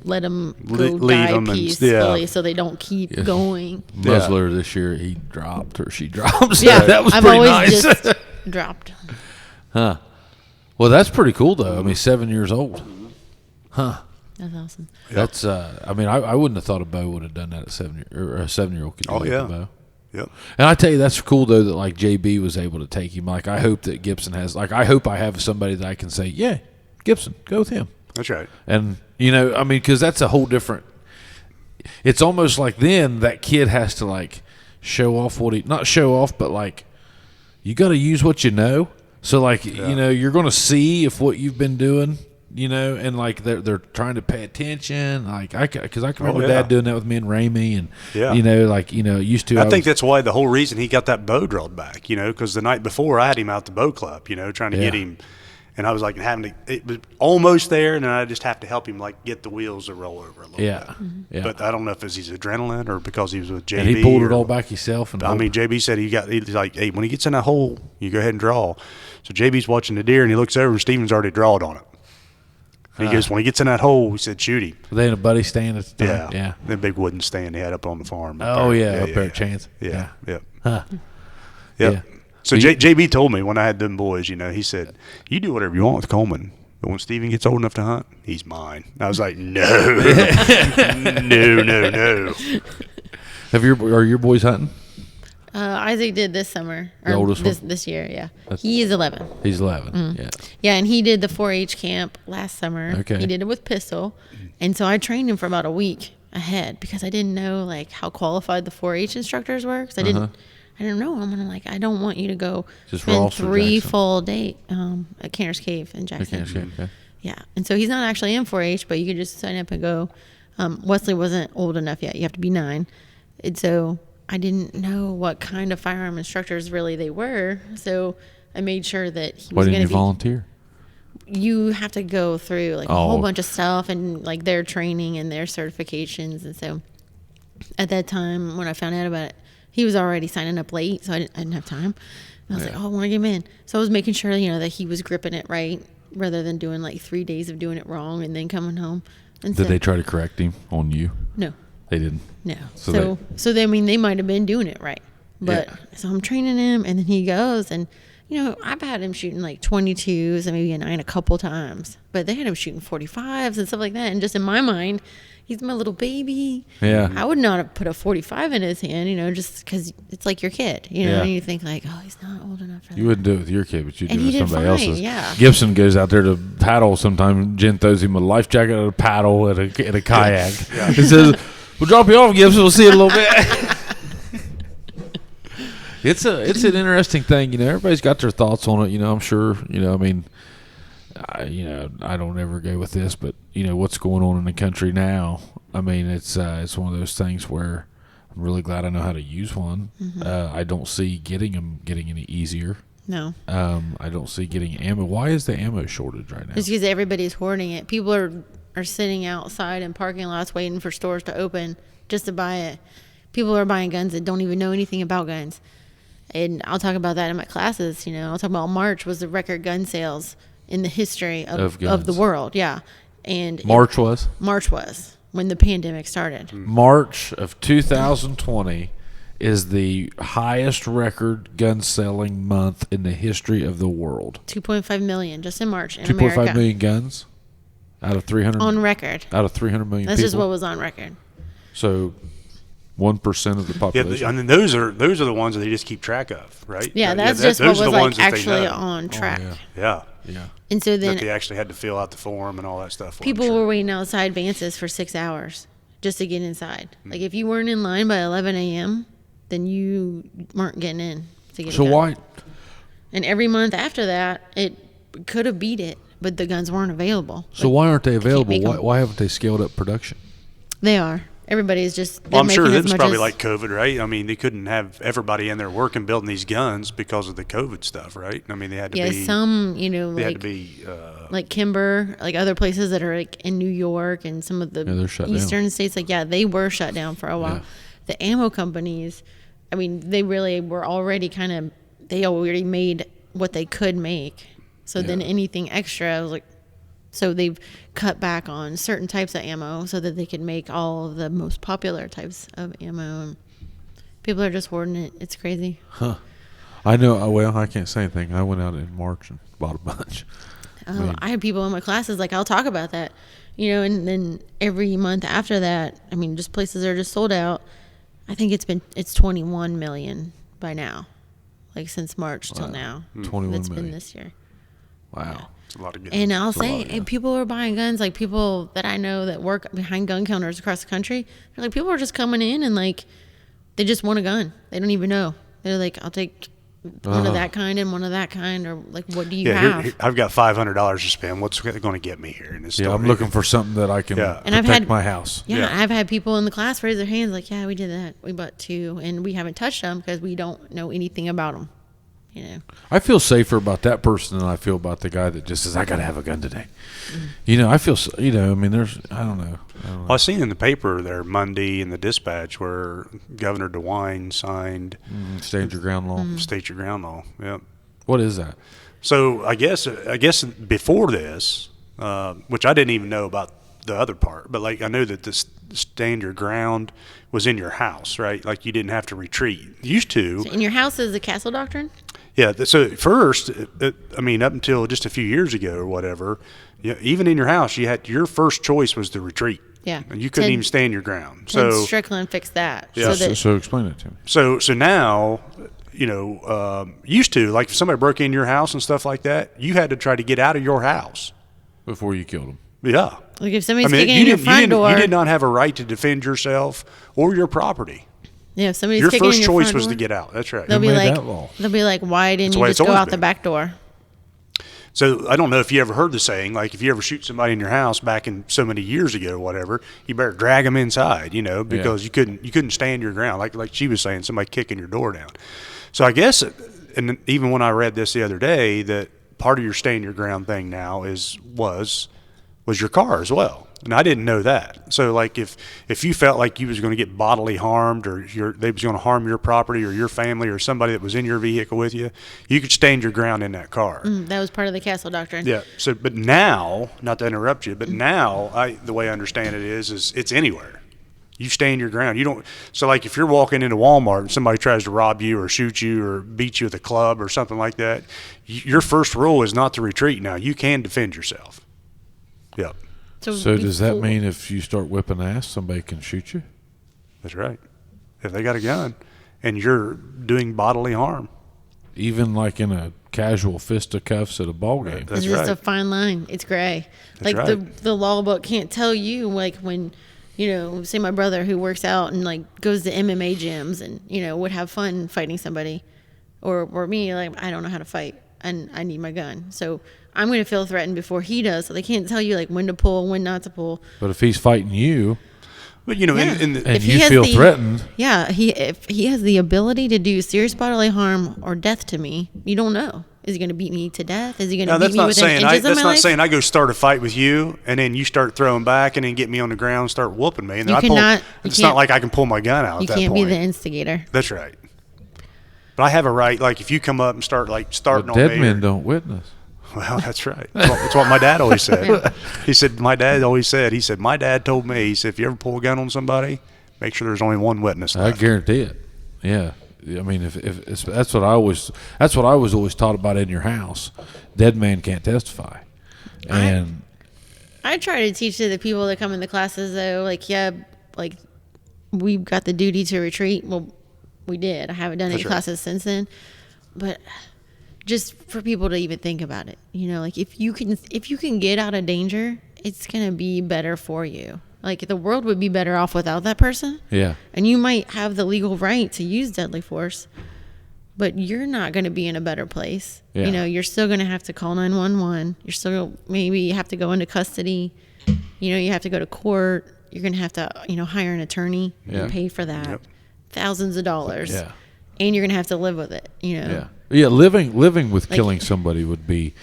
let them go leave die them peacefully so they don't keep going. Muzzler this year, he dropped or she dropped. Yeah, that was I've pretty always nice. just dropped. Huh. Well, that's pretty cool though. 7 years old. Huh. That's awesome. That's I wouldn't have thought a bow would have done that at 7 or a 7-year-old could do a bow. Yep. And I tell you, that's cool though that like JB was able to take him. Like I hope that Gibson has. Like I hope I have somebody that I can say, yeah, Gibson, go with him. That's right. And because that's a whole different. it's almost like then that kid has to like show off not show off, but like you got to use what you know. So like you're going to see if what you've been doing, and like they're trying to pay attention. Like because I can remember Dad doing that with me and Ramey, and used to. I think that's why the whole reason he got that bow drilled back, because the night before I had him out the bow club, trying to get him. And I was like it was almost there, and then I just have to help him like get the wheels to roll over a little bit. Yeah. But I don't know if it's his adrenaline or because he was with JB. And he pulled it all back himself. And JB said he's like, hey, when he gets in that hole, you go ahead and draw. So JB's watching the deer, and he looks over, and Steven's already drawed on it. And he goes, when he gets in that hole, he said, shoot him. Were they in a buddy stand at the time? Yeah. The big wooden stand they had up on the farm. Up there at Chance. Yeah. Huh. Yeah. So JB told me when I had them boys, he said, you do whatever you want with Coleman, but when Steven gets old enough to hunt, he's mine. I was like, no. No. Are your boys hunting? Isaac did this summer. The oldest one? This year, yeah. He is 11. He's 11, yeah. Yeah, and he did the 4-H camp last summer. Okay. He did it with pistol. And so I trained him for about a week ahead because I didn't know, like, how qualified the 4-H instructors were. Because I didn't know. I'm like, I don't want you to go just spend 3 full days at Canner's Cave in Jackson. Canner's Cave, okay. Yeah, and so he's not actually in 4-H, but you could just sign up and go. Wesley wasn't old enough yet. You have to be 9. And so I didn't know what kind of firearm instructors really they were. So I made sure that he was going to be. Why didn't you volunteer? You have to go through like a whole bunch of stuff and like their training and their certifications. And so at that time when I found out about it, he was already signing up late, so I didn't have time. And I was like, I want to get him in. So I was making sure, that he was gripping it right rather than doing like 3 days of doing it wrong and then coming home. And did they try to correct him on you? No. They didn't? No. So they might have been doing it right. But so I'm training him, and then he goes, and I've had him shooting like 22s and maybe a 9 a couple times, but they had him shooting 45s and stuff like that. And just in my mind, he's my little baby. Yeah. I would not have put a 45 in his hand, just because it's like your kid, and you think like, oh, he's not old enough for that. You wouldn't do it with your kid, but you do it with somebody else's. Yeah. Gibson goes out there to paddle sometimes. Jen throws him a life jacket and a paddle and a kayak. He says, we'll drop you off, Gibson. We'll see you in a little bit. It's an interesting thing, Everybody's got their thoughts on it, I'm sure. I don't ever go with this, but what's going on in the country now. I mean, it's one of those things where I'm really glad I know how to use one. Mm-hmm. I don't see getting any easier. No. I don't see getting ammo. Why is the ammo shortage right now? It's because everybody's hoarding it. People are sitting outside in parking lots waiting for stores to open just to buy it. People are buying guns that don't even know anything about guns. And I'll talk about that in my classes. I'll talk about March was the record gun sales in the history of the world. Yeah. And March was when the pandemic started. March of 2020 is the highest record gun selling month in the history of the world. 2.5 million just in March in America. 2.5 million guns out of 300 on record. Out of 300 million That's people. just what was on record. So 1% of the population. Yeah, and those are the ones that they just keep track of, right? Yeah, that's just what was like actually on track. Yeah. And so then that they actually had to fill out the form and all that stuff. People were waiting outside Vance's for 6 hours just to get inside. Like if you weren't in line by 11 a.m., then you weren't getting in to get. So why? And every month after that, it could have beat it, but the guns weren't available. So why aren't they available? Why haven't they scaled up production? They are. Everybody's just. Well, I'm sure it's probably like COVID, right? I mean, they couldn't have everybody in there working building these guns because of the COVID stuff, right? I mean, they had to be. Yeah, some, they like, had to be. Like Kimber, like other places that are like in New York and some of the eastern states, like, they were shut down for a while. Yeah. The ammo companies, I mean, they really were already they already made what they could make. So then anything extra was like, so they've cut back on certain types of ammo so that they can make all of the most popular types of ammo. And people are just hoarding it. It's crazy. Huh. I know. Well, I can't say anything. I went out in March and bought a bunch. I had people in my classes, like, I'll talk about that, and then every month after that, I mean, just places are just sold out. I think it's 21 million by now, like since March till now. 21 That's million. been this year. Wow. Yeah. It's a lot of good. And I'll say, people are buying guns, like people that I know that work behind gun counters across the country. They're like, people are just coming in and like, they just want a gun. They don't even know. They're like, I'll take one of that kind and one of that kind, or like, what do you have? Here, I've got $500 to spend. What's going to get me here in this store? I'm looking for something that I can And I've protect had my house. Yeah, I've had people in the class raise their hands like, yeah, we did that. We bought 2, and we haven't touched them because we don't know anything about them. You know, I feel safer about that person than I feel about the guy that just says, I got to have a gun today. You know, I feel, I mean, I don't know. Well, I seen in the paper there Monday in the Dispatch where Governor DeWine signed Stand your ground law. State Your Ground Law. Yep. What is that? So I guess before this, which I didn't even know about the other part, but like I know that this stand your ground was in your house, right? Like you didn't have to retreat. Used to. so in your house is the castle doctrine? Yeah. So at first, I mean, up until just a few years ago or whatever, even in your house, your first choice was to retreat. Yeah. And you couldn't even stand your ground. Ted So Strickland fixed that. Yeah. So explain it to me. So now, used to, like if somebody broke in your house and stuff like that, you had to try to get out of your house. Before you killed him. Yeah. Like if somebody's kicking in your front door. You did not have a right to defend yourself or your property. Yeah, if somebody's Your kicking in first your choice front was door, to get out. That's right. They'll be made like, that law? why didn't That's you the way just it's go always out the been. back door? So I don't know if you ever heard the saying, like if you ever shoot somebody in your house back in so many years ago or whatever, you better drag them inside, because you couldn't stand your ground. Like she was saying, somebody kicking your door down. So I guess, and even when I read this the other day, that part of your stand your ground thing now was your car as well. And I didn't know that. So like if you felt like you was going to get bodily harmed or they was going to harm your property or your family or somebody that was in your vehicle with you, you could stand your ground in that car. That was part of the castle doctrine. Yeah. So, but now, not to interrupt you, but now the way I understand it is it's anywhere. You stand your ground. You don't. So like if you're walking into Walmart and somebody tries to rob you or shoot you or beat you with a club or something like that, your first rule is not to retreat. Now you can defend yourself. Yep. So does that mean if you start whipping ass, somebody can shoot you? That's right. If they got a gun and you're doing bodily harm. Even like in a casual fisticuffs at a ball game. That's It's just right. a fine line. It's gray. That's like right. the law book can't tell you, like when, say my brother who works out and like goes to MMA gyms and, would have fun fighting somebody, or me, like I don't know how to fight and I need my gun. So I'm going to feel threatened before he does. So they can't tell you like when to pull, when not to pull. But if he's fighting you, But Yeah. in the, and If he you has feel the- threatened, Yeah, if he has the ability to do serious bodily harm or death to me, you don't know. Is he going to beat me to death? Is he going to no, beat that's me not within saying inches of that's my not life? saying I go start a fight with you and then you start throwing back and then get me on the ground and start whooping me and then You I pull. cannot- you It's not can't- like I can pull my gun out. You at that can't point. be the instigator. That's right. But I have a right. Like if you come up and start like starting but on dead me. men don't witness. Well, that's right. That's what my dad always said. He said, my dad always said, my dad told me, he said, if you ever pull a gun on somebody, make sure there's only one witness I left. guarantee it. Yeah. I mean, if it's, that's what I was always taught about in your house. Dead man can't testify. And I try to teach to the people that come in the classes though, like we've got the duty to retreat. Well, we did. I haven't done any That's right. classes since then, but just for people to even think about it, like if you can get out of danger, it's gonna be better for you. Like the world would be better off without that person. yeah, And you might have the legal right to use deadly force, but you're not going to be in a better place. Yeah. You're still going to have to call 911. You're still maybe have to go into custody. You have to go to court. You're going to have to, hire an attorney Yeah. and pay for that. Yep. Thousands of dollars. Yeah. And you're going to have to live with it, yeah. Living with Like- killing somebody would be,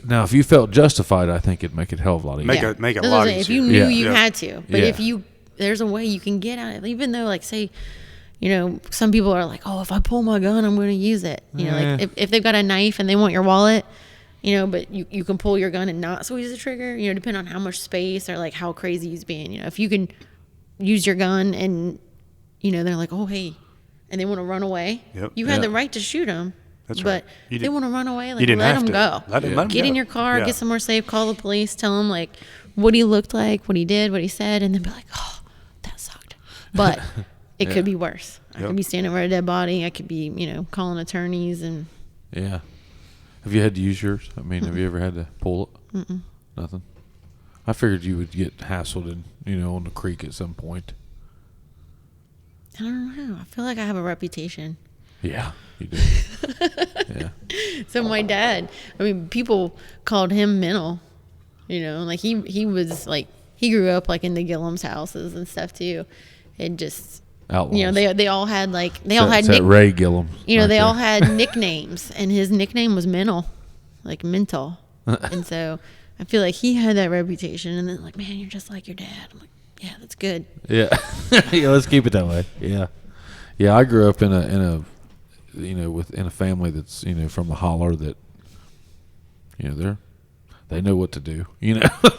Now, if you felt justified, I think it'd make it a hell of a lot easier. Make it That's a what lot I'm saying. If you easier. knew Yeah. you Yeah. had to, but Yeah. if there's a way you can get out of it, even though like say, some people are like, oh, if I pull my gun, I'm going to use it. Like if they've got a knife and they want your wallet, but you can pull your gun and not squeeze the trigger, depending on how much space or like how crazy he's being, if you can use your gun and, they're like, oh, hey, and they want to run away. Yep. You had Yeah. the right to shoot them. That's but right. You if they didn't- want to run away, you like didn't let have them to. go. Let them Get go. in your car, Yeah. get somewhere safe, call the police, tell them like what he looked like, what he did, what he said, and then be like, oh, that sucked. But it could be worse. I Yep. could be standing over a dead body. I could be, calling attorneys and Yeah. Have you had to use yours? I mean, have you ever had to pull it? Mm-mm. Nothing. I figured you would get hassled on the creek at some point. I don't know. I feel like I have a reputation. Yeah, you do. Yeah. So my dad, I mean, people called him mental. Like he was like, he grew up like in the Gillum's houses and stuff too, and just Outlaws. they all had like they all had It's that Ray Gillum. they all had nicknames, and his nickname was mental, like mental, and so I feel like he had that reputation. And then like, man, you're just like your dad. I'm like, yeah, that's good. Yeah. Yeah, let's keep it that way. Yeah. Yeah, I grew up in a family that's, from the holler that, they know what to do. I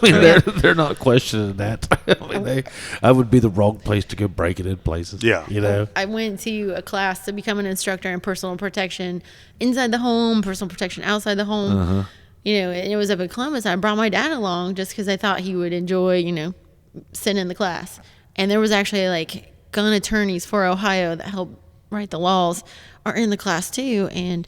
mean, they're not questioning that. I mean, I would be the wrong place to go breaking in places. Yeah. I went to a class to become an instructor in personal protection inside the home, personal protection outside the home. Uh-huh. And it was up in Columbus. I brought my dad along just because I thought he would enjoy, sitting in the class. And there was actually like gun attorneys for Ohio that help write the laws are in the class too. And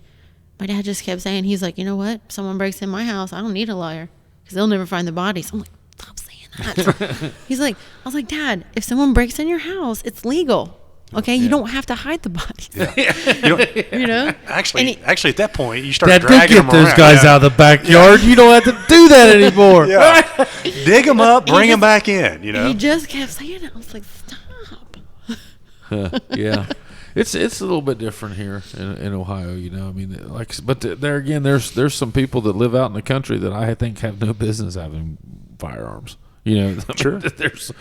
my dad just kept saying, he's like, you know what? If someone breaks in my house, I don't need a lawyer because they'll never find the bodies. I'm like, stop saying that. He's like, I was like, Dad, if someone breaks in your house, it's legal. Okay, you don't have to hide the bodies. Yeah. Actually, at that point, you start Dad, dragging get them those around. guys out of the backyard. You don't have to do that anymore. Yeah. Dig them up, bring them back in. He just kept saying it. I was like, stop. Yeah. It's a little bit different here in Ohio, I mean, but there again, there's some people that live out in the country that I think have no business having firearms. Sure. That's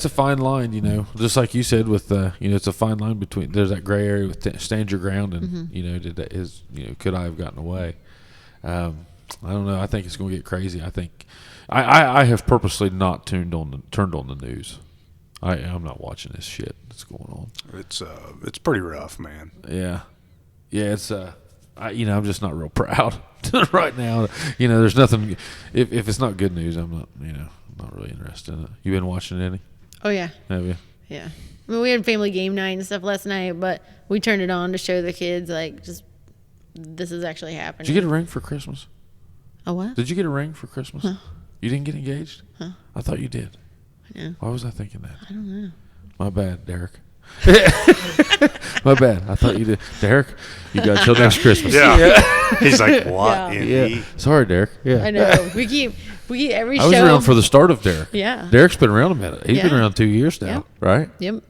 a fine line. Just like you said with it's a fine line between there's that gray area with stand your ground and could I have gotten away? I don't know. I think it's going to get crazy. I think I have purposely not turned on the news. I'm not watching this shit that's going on. It's pretty rough, man. Yeah. It's I'm just not real proud right now. There's nothing. If it's not good news, I'm not. Not really interested in it. You been watching any? Oh yeah. Have you? Yeah. I mean, we had family game night and stuff last night, but we turned it on to show the kids like just this is actually happening. Did you get a ring for Christmas? A what? Did you get a ring for Christmas? Huh. You didn't get engaged? Huh. I thought you did. Yeah. Why was I thinking that? I don't know. My bad, Derek. My bad. I thought you did. Derek, you got till next Christmas. Yeah. He's like, what? Yeah. Sorry, Derek. Yeah. I know. We keep every show. I was around for the start of Derek. Yeah. Derek's been around a minute. He's been Yeah. around 2 years now, Yep. right? Yep.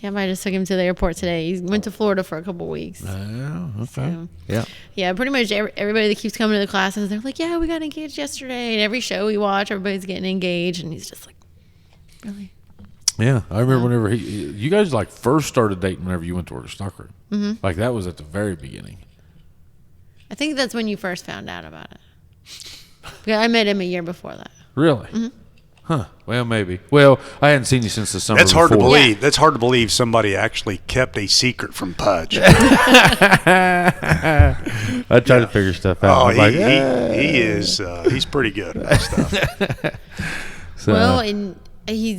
Yeah, I just took him to the airport today. He went to Florida for a couple weeks. Oh, okay. So, Yeah. yeah, pretty much everybody that keeps coming to the classes, they're like, yeah, we got engaged yesterday. And every show we watch, everybody's getting engaged. And he's just like, really? Yeah, I remember whenever you guys like first started dating whenever you went to work at stockroom. Mm-hmm. Like that was at the very beginning. I think that's when you first found out about it. Yeah, I met him a year before that. Really? Mm-hmm. Huh. Well, maybe. Well, I hadn't seen you since the summer. That's hard to before. believe. That's hard to believe somebody actually kept a secret from Pudge. I try to figure stuff out. Oh, I'm like, "Ah." he is. He's pretty good at that stuff. So, Well, and he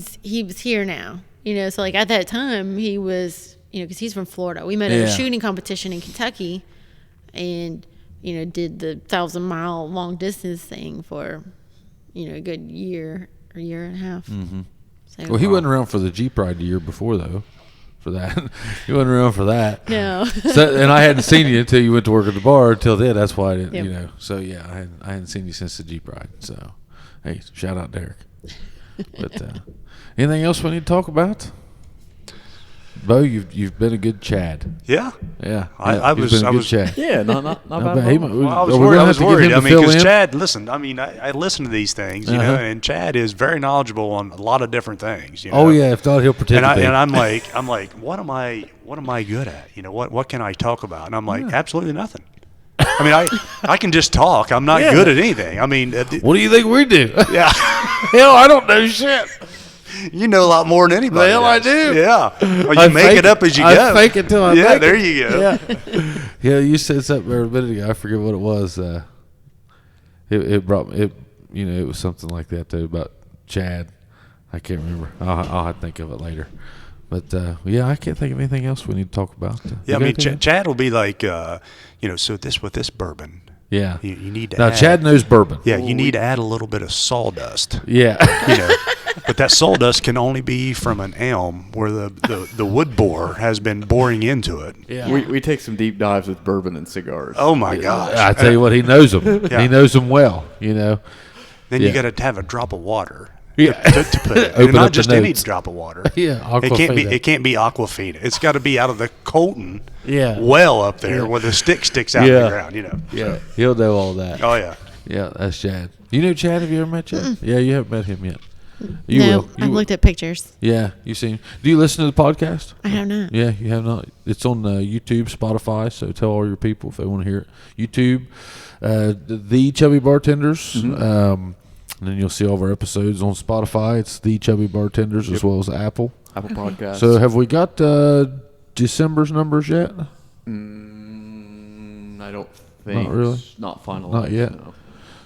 was here now, so like at that time he was, because he's from Florida. We met at Yeah. a shooting competition in Kentucky and, did the 1,000-mile long distance thing for, a good year or year and a half. Mm-hmm. So, well, he wasn't around for the Jeep ride the year before, though. For that, he wasn't around for that. No. And I hadn't seen you until you went to work at the bar. Until then, that's why I didn't. Yep. So yeah, I hadn't seen you since the Jeep ride. So, hey, shout out Derek. But anything else we need to talk about? Bo, you've been a good Chad. Yeah. Yeah, I you've was- been a I good was- Chad. Yeah, not bad. He at all. might- Well, I was are we worried. gonna I have was to get worried. him I to mean, fill because in? Chad, listen. I mean, I listen to these things, Uh-huh. and Chad is very knowledgeable on a lot of different things. Oh yeah, if not, he'll pretend to be. And I'm like, what am I good at? What can I talk about? And I'm like, absolutely nothing. I mean, I can just talk. I'm not good at anything. I mean, What do you think we do? yeah, Hell, I don't know shit. you know a lot more than anybody. Hell, I does. do. Yeah, well, I you make fake it up as you I go. fake it till I Yeah, make there it. you go. Yeah. Yeah, you said something there a minute ago. I forget what it was. It brought it. It was something like that though about Chad. I can't remember. I'll have to think of it later. But yeah, I can't think of anything else we need to talk about. Yeah, I mean, Chad will be like, so with this bourbon, Yeah. you need to Now, add, Chad knows bourbon. Yeah, you need to add a little bit of sawdust. Yeah. But that sawdust can only be from an elm where the wood borer has been boring into it. Yeah. We take some deep dives with bourbon and cigars. Oh my gosh! I tell you what, he knows them. Yeah. He knows them well, Then Yeah. you got to have a drop of water. Yeah. To put it. Open And not up the just any notes. drop of water. Yeah, It can't be Aquafina. It's got to be out of the Colton Yeah. well up there where the stick sticks out of the ground. Yeah. He'll know all that. Oh yeah. Yeah, that's Chad. You know Chad? Have you ever met Chad? Yeah, you haven't met him yet. You no, will. I've looked at pictures. Yeah, you seen. Do you listen to the podcast? I have not. Yeah, you have not. It's on YouTube, Spotify. So tell all your people if they want to hear it. YouTube, the Chubby Bartenders. And then you'll see all of our episodes on Spotify. It's the Chubby Bartenders as well as Apple. Apple Podcasts. So have we got December's numbers yet? I don't think. Not really? Not finalized. Not yet. No.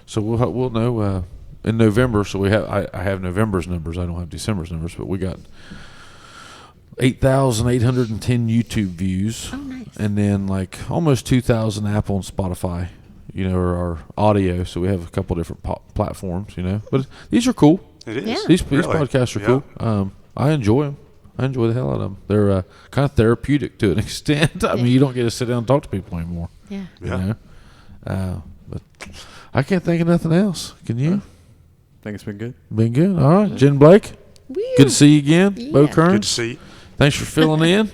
So we'll know in November. So I have November's numbers. I don't have December's numbers, but we got 8,810 YouTube views. Oh, nice. And then like almost 2,000 Apple and Spotify. Or our audio. So we have a couple different platforms. But these are cool. It is. Yeah. These Really? podcasts are Yeah. cool. I enjoy them. I enjoy the hell out of them. They're kind of therapeutic to an extent. I mean, you don't get to sit down and talk to people anymore. Yeah. Yeah. But I can't think of nothing else. Can you? Think it's been good. Been good. All right, Jen Blake. Woo. Good to see you again. Bo Yeah. Kearns. Good to see you. Thanks for filling in.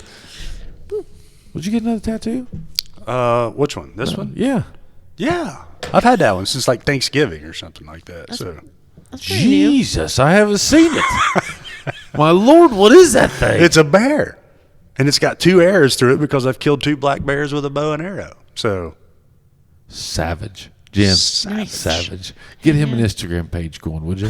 Would you get another tattoo? Which one? This one? Yeah. Yeah. I've had that one since like Thanksgiving or something like that. So That's pretty new. Jesus, I haven't seen it. My Lord, what is that thing? it's a bear, and it's got 2 arrows through it because I've killed 2 black bears with a bow and arrow. So savage. Jen. Nice. Savage. Get him an Instagram page going, would you?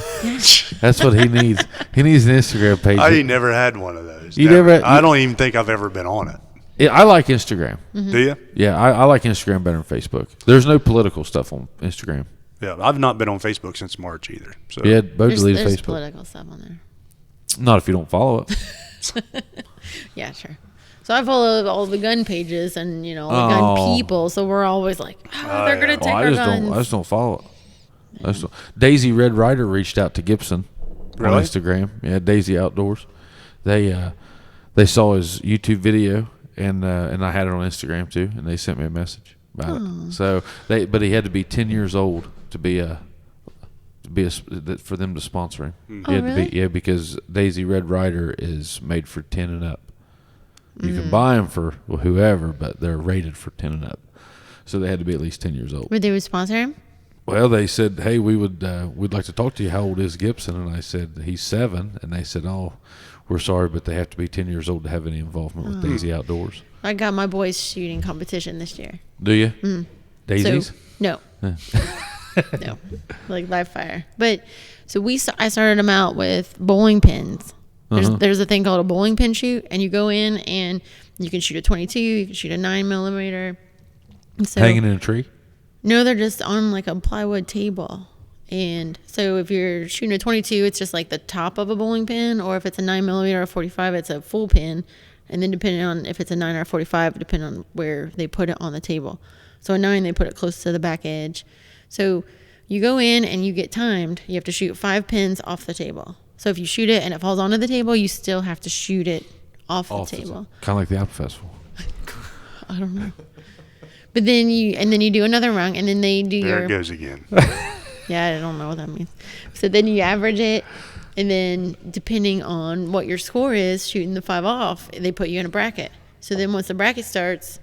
That's what he needs. He needs an Instagram page. I ain't never had one of those. You never- I don't even think I've ever been on it. Yeah, I like Instagram. Do you? Yeah, I like Instagram better than Facebook. There's no political stuff on Instagram. Yeah, I've not been on Facebook since March either. So Yeah, Bo There's deleted Facebook. political stuff on there. Not if you don't follow it. Yeah, sure. So I follow all the gun pages and all the gun people. So we're always like, they're gonna take I our just guns. don't follow it. Daisy Red Rider reached out to Gibson Really? on Instagram. Yeah, Daisy Outdoors. They saw his YouTube video and I had it on Instagram too, and they sent me a message about it. So but he had to be 10 years old to be for them to sponsor him. Oh, He had to really? be, because Daisy Red Rider is made for 10 and up. You can buy them for whoever, but they're rated for 10 and up. So they had to be at least 10 years old. Would they sponsor him? Well, they said, "Hey, we'd like to talk to you. How old is Gibson?" And I said, "He's 7." And they said, "Oh, we're sorry, but they have to be 10 years old to have any involvement with Daisy Outdoors." I got my boys shooting competition this year. Do you? Daisies? So, no. No. Like live fire. But so I started them out with bowling pins. There's a thing called a bowling pin shoot, and you go in and you can shoot a 22, you can shoot a 9mm. And so, Hanging in a tree? no, they're just on like a plywood table. And so if you're shooting a 22, it's just like the top of a bowling pin, or if it's a 9mm or a 45, it's a full pin. And then depending on if it's a 9 or a 45, depending on where they put it on the table. So a 9, they put it close to the back edge. So you go in and you get timed. You have to shoot 5 pins off the table. So if you shoot it and it falls onto the table, you still have to shoot it off the table. Kind of like the Apple Festival. I don't know. But then you do another rung, and then they do there your... it goes again. Yeah, I don't know what that means. So then you average it, and then depending on what your score is, shooting the 5 off, they put you in a bracket. So then once the bracket starts,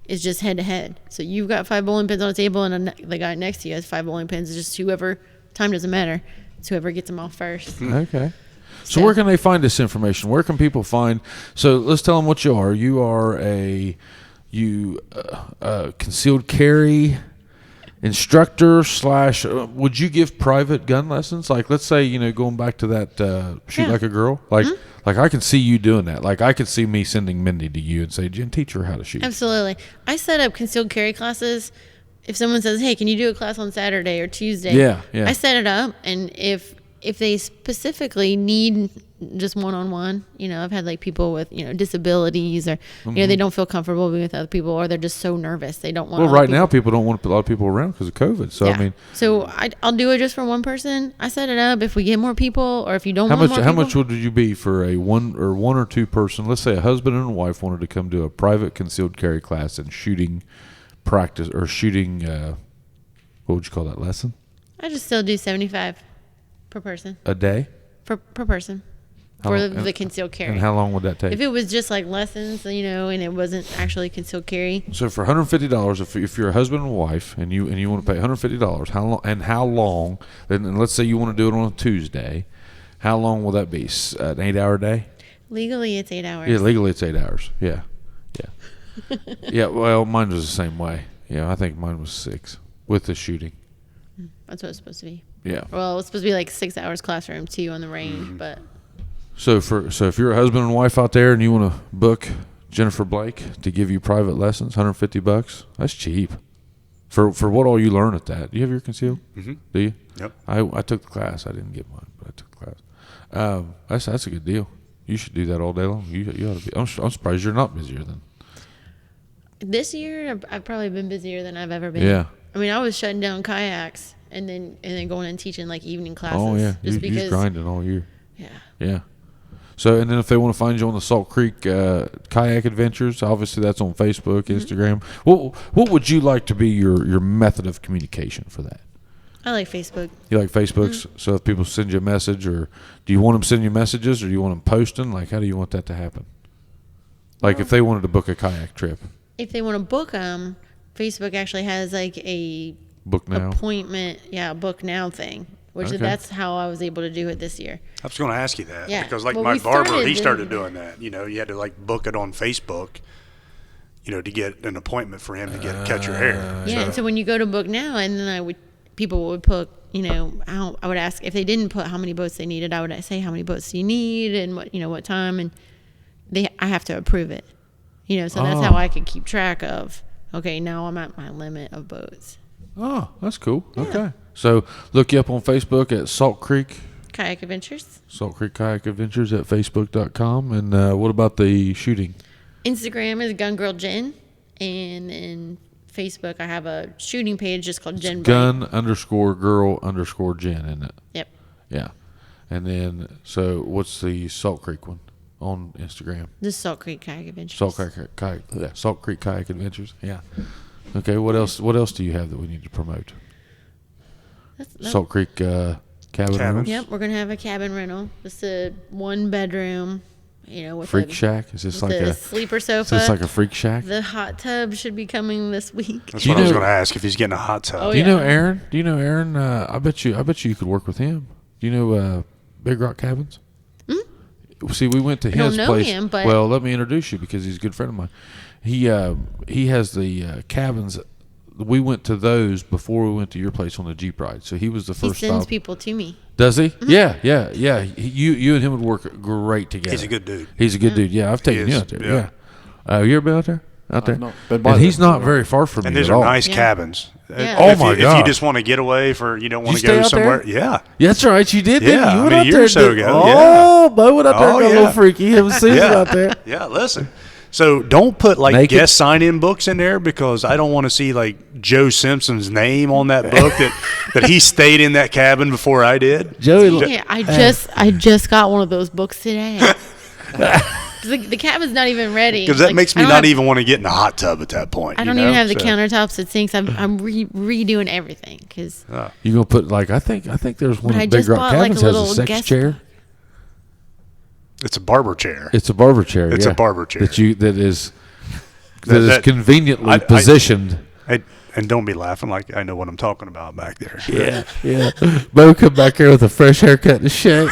it's just head to head. So you've got 5 bowling pins on the table, and the guy next to you has 5 bowling pins. It's just whoever, time doesn't matter. It's whoever gets them off first. Okay. So where can they find this information? Where can people find? So let's tell them what you are. You are a concealed carry instructor / would you give private gun lessons? Like, let's say, going back to that shoot Yeah. like a girl. Like I can see you doing that. Like I could see me sending Mindy to you and say, Jen, teach her how to shoot. Absolutely. I set up concealed carry classes. If someone says, hey, can you do a class on Saturday or Tuesday? Yeah, yeah. I set it up, and if if they specifically need just one-on-one, I've had like people with, disabilities or, they don't feel comfortable being with other people, or they're just so nervous. They don't want Well, other right people. now people don't want to put a lot of people around because of COVID. So, Yeah. I mean, so I'll do it just for one person. I set it up. If we get more people, or if you don't how want much more how people, much would you be for a one or two person? Let's say a husband and a wife wanted to come to a private concealed carry class and shooting practice or shooting. What would you call that lesson? I just still do 75 per person. A day. Per person. How For long- the concealed carry. And how long would that take? If it was just like lessons, and it wasn't actually concealed carry, So for $150, if you're a husband and wife and you want to pay $150, how long? And let's say you want to do it on a Tuesday, how long will that be? An 8-hour day? legally it's 8 hours. Yeah, legally it's 8 hours. Yeah. Yeah. Well, mine was the same way. Yeah, I think mine was 6 with the shooting. That's what it's supposed to be. Yeah. Well, it's supposed to be like 6 hours classroom too on the range, but So if you're a husband and wife out there and you want to book Jennifer Blake to give you private lessons, $150, that's cheap. For what all you learn at that. Do you have your concealed? Mm-hmm. Do you? Yep. I took the class. I didn't get mine, but I took the class. That's a good deal. You should do that all day long. You ought to be. I'm surprised you're not busier then. this year I've probably been busier than I've ever been. Yeah. I mean, I was shutting down kayaks and then going and teaching like evening classes. Oh yeah. Just You're because. grinding all year. Yeah. Yeah. So, and then if they want to find you on the Salt Creek Kayak Adventures, obviously that's on Facebook, Instagram. What would you like to be your method of communication for that? I like Facebook. You like Facebook's? So if people send you a message, or do you want them sending you messages, or do you want them posting? Like, how do you want that to happen? Like, if they wanted to book a kayak trip, If they want to book them, Facebook actually has like a book now. appointment, book now thing, which Okay. that's how I was able to do it this year. I was going to ask you that Yeah. because, like, Well, my we barber, started he started doing doing that. You had to like book it on Facebook, to get an appointment for him to cut your hair. Yeah, and so when you go to book now, and then people would put, I would ask if they didn't put how many boats they needed. I would say how many boats do you need and what time, and I have to approve it. So that's how I could keep track of. Okay, now I'm at my limit of boats. Oh, that's cool. Okay. So look you up on Facebook at Salt Creek Kayak Adventures. Salt Creek Kayak Adventures at Facebook.com. And what about the shooting? Instagram is Gun Girl Jen, and in Facebook I have a shooting page just called Jen. Gun_girl_Jen, isn't it? Yep. Yeah. And then, so what's the Salt Creek one on Instagram? This is Salt Creek Kayak Adventures. Salt Creek Kayak Adventures. Yeah. Okay. What else? What else do you have that we need to promote? That's Salt Creek cabin Cabins. rentals? Yep, we're gonna have a cabin rental. It's a 1-bedroom, with Freak a, shack. Is this with like a a? sleeper Is sofa. this like a freak shack? The hot tub should be coming this week. That's Do you what I was know- going to ask if he's getting a hot tub. Oh, Do you yeah. know Aaron? Do you know Aaron? I bet you you could work with him. Do you know Big Rock Cabins? See, we went to don't his know place. him, but- well, let me introduce you because he's a good friend of mine. He has the cabins. We went to those before we went to your place on the Jeep ride. So he was the He first sends stop. people to me. Does he? Yeah. You and him would work great together. He's a good dude. He's a good dude. Yeah, I've taken you is, out there. yeah. Yeah. You ever been out there? Out there? not been by And he's there. not very far from And you these at are all. nice Yeah. cabins. Yeah. Oh, If my you, If God. you just want to get away you don't want You to go stay out there? somewhere. Yeah. Yeah, that's right. You did. didn't Yeah, you? You I went mean, out a year there or so and did- ago, Oh, Bo went out there Oh, and got a yeah. little freaky. Haven't seen it Yeah. out there. Yeah, listen. So don't put like Naked? guest sign-in books in there because I don't want to see like Joe Simpson's name on that book that he stayed in that cabin before I did. Joey, Yeah, I just got one of those books today. 'Cause the cabin's not even ready. Because that Like, makes I me don't not have- even want to get in the hot tub at that point. I don't even have the countertops and sinks. I'm redoing everything because you gonna put like I think there's one But I of Big just Rock bought, like, Cabins a has a little sex guest- chair. It's a barber chair. It's a barber chair. It's a yeah, barber chair. that is That- conveniently I- positioned. And don't be laughing like I know what I'm talking about back there. Yeah. Bo come back here with a fresh haircut and shave.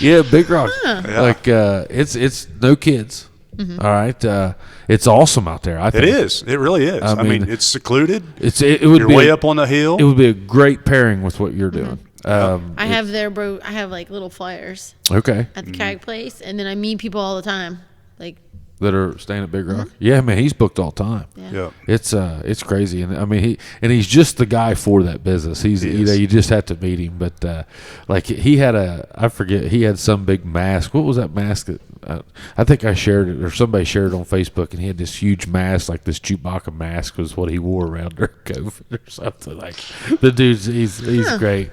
Yeah, Big Rock. Yeah. Like it's no kids. Mm-hmm. All right, it's awesome out there. I think It is. It really is. I I mean, mean, it's secluded. It would You're be way up on the hill. It would be a great pairing with what you're doing. I have I have like little flyers Okay. at the kayak place, and then I meet people all the time. Like that are staying at Big Rock. Yeah, man, he's booked all time. Yeah. Yeah. It's crazy, and I mean he's just the guy for that business. He's He you know is. you just have to meet him. But like he had I forget, he had some big mask. What was that mask that I think I shared it or somebody shared it on Facebook, and he had this huge mask, like this Chewbacca mask was what he wore around during COVID or something. Like the dude's he's great.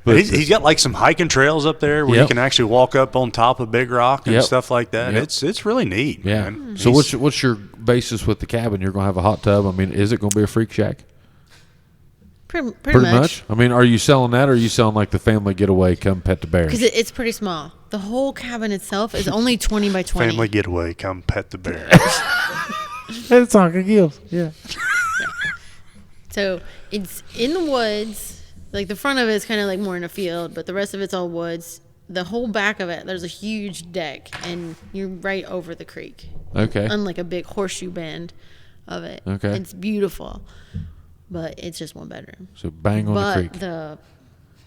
But He's got like some hiking trails up there where you Yep. can actually walk up on top of Big Rock and Yep. stuff like that. Yep. It's really neat. yeah. Man. So He's- what's your basis with the cabin? You're gonna have a hot tub. I mean, is it gonna be a freak shack? Pretty much. I mean, are you selling that, or are you selling like the family getaway, come pet the bears? Because it's pretty small. The whole cabin itself is only 20 by 20. family getaway, come pet the bear. It's on Gills. Yeah. So it's in the woods. Like the front of it is kind of like more in a field, but the rest of it's all woods. The whole back of it, there's a huge deck, and you're right over the creek. Okay. Unlike a big horseshoe bend of it. Okay. It's beautiful, but it's just one bedroom. So bang on the But creek. the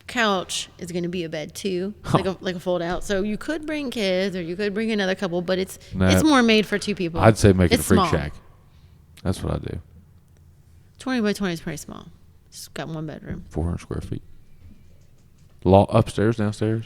couch is going to be a bed too, like a fold out. So you could bring kids, or you could bring another couple, but it's Nah. more made for two people. I'd say make it a It's freak small. shack. That's what I do. 20 by 20 is pretty small. It's got one bedroom. 400 square feet. Upstairs, downstairs,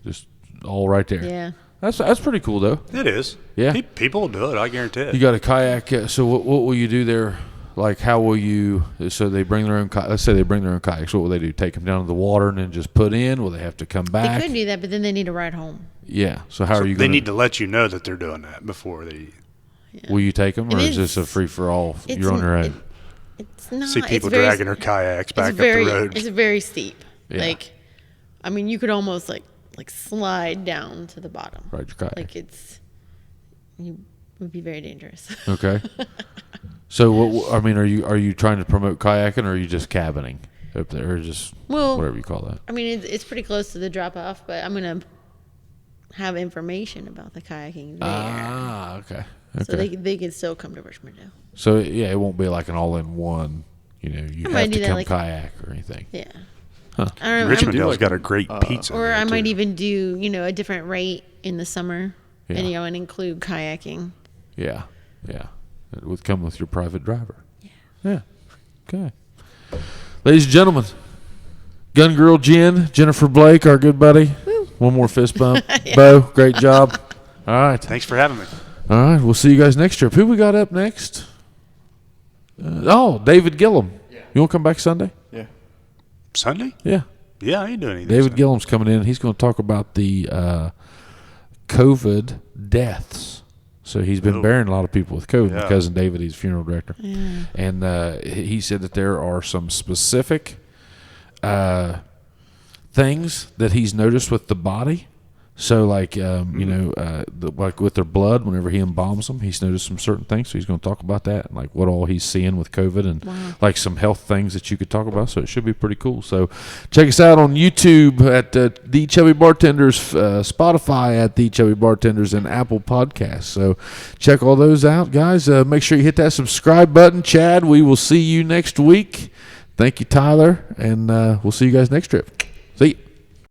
just all right there. Yeah. That's pretty cool though. It is. Yeah. People will do it. I guarantee it. You got a kayak. So what will you do there? Like how will you? So they bring their own. Let's say they bring their own kayaks. What will they do? Take them down to the water and then just put in? Will they have to come back? They could do that, but then they need to ride home. Yeah. So how are you They going? need to let you know that they're doing that before they Will you take them, or It is this a is- free for all? it's You're on your n- own. It's not. see people it's very, dragging their kayaks back it's very, up the road. It's very steep. Yeah. Like, I mean, you could almost like slide down to the bottom. Ride your kayak. Like you would be very dangerous. Okay. So what? I mean, are you trying to promote kayaking, or are you just cabining up there, or just Well, whatever you call that? I mean, it's pretty close to the drop off, but I'm gonna have information about the kayaking there, Ah, okay. Okay. so they can still come to Richmond now. So yeah, it won't be like an all-in-one. You know, you I have might to do that, come like- kayak or anything. Yeah. Huh. I don't know, Richmondale's like got a- a great pizza. or there, I might too. even do a different rate in the summer, Yeah. and include kayaking. Yeah, yeah. It would come with your private driver. Yeah. Okay. Ladies and gentlemen, Gun Girl Jennifer Blake, our good buddy. Woo. One more fist bump. Bo, great job. All right. Thanks for having me. All right. We'll see you guys next trip. Who we got up next? David Gillum. You want to come back Sunday? Yeah. Sunday? Yeah. Yeah, I ain't doing anything. David Sunday. Gillum's coming in. He's going to talk about the COVID deaths. So he's been Oh. burying a lot of people with COVID. My Yeah. cousin David, he's a funeral director. Yeah. And he said that there are some specific things that he's noticed with the body. So, like, like with their blood, whenever he embalms them, he's noticed some certain things. So he's going to talk about that and, like, what all he's seeing with COVID and, like, some health things that you could talk about. So it should be pretty cool. So check us out on YouTube at The Chubby Bartenders, Spotify at The Chubby Bartenders, and Apple Podcasts. So check all those out, guys. Make sure you hit that subscribe button. Chad, we will see you next week. Thank you, Tyler. And we'll see you guys next trip. See you.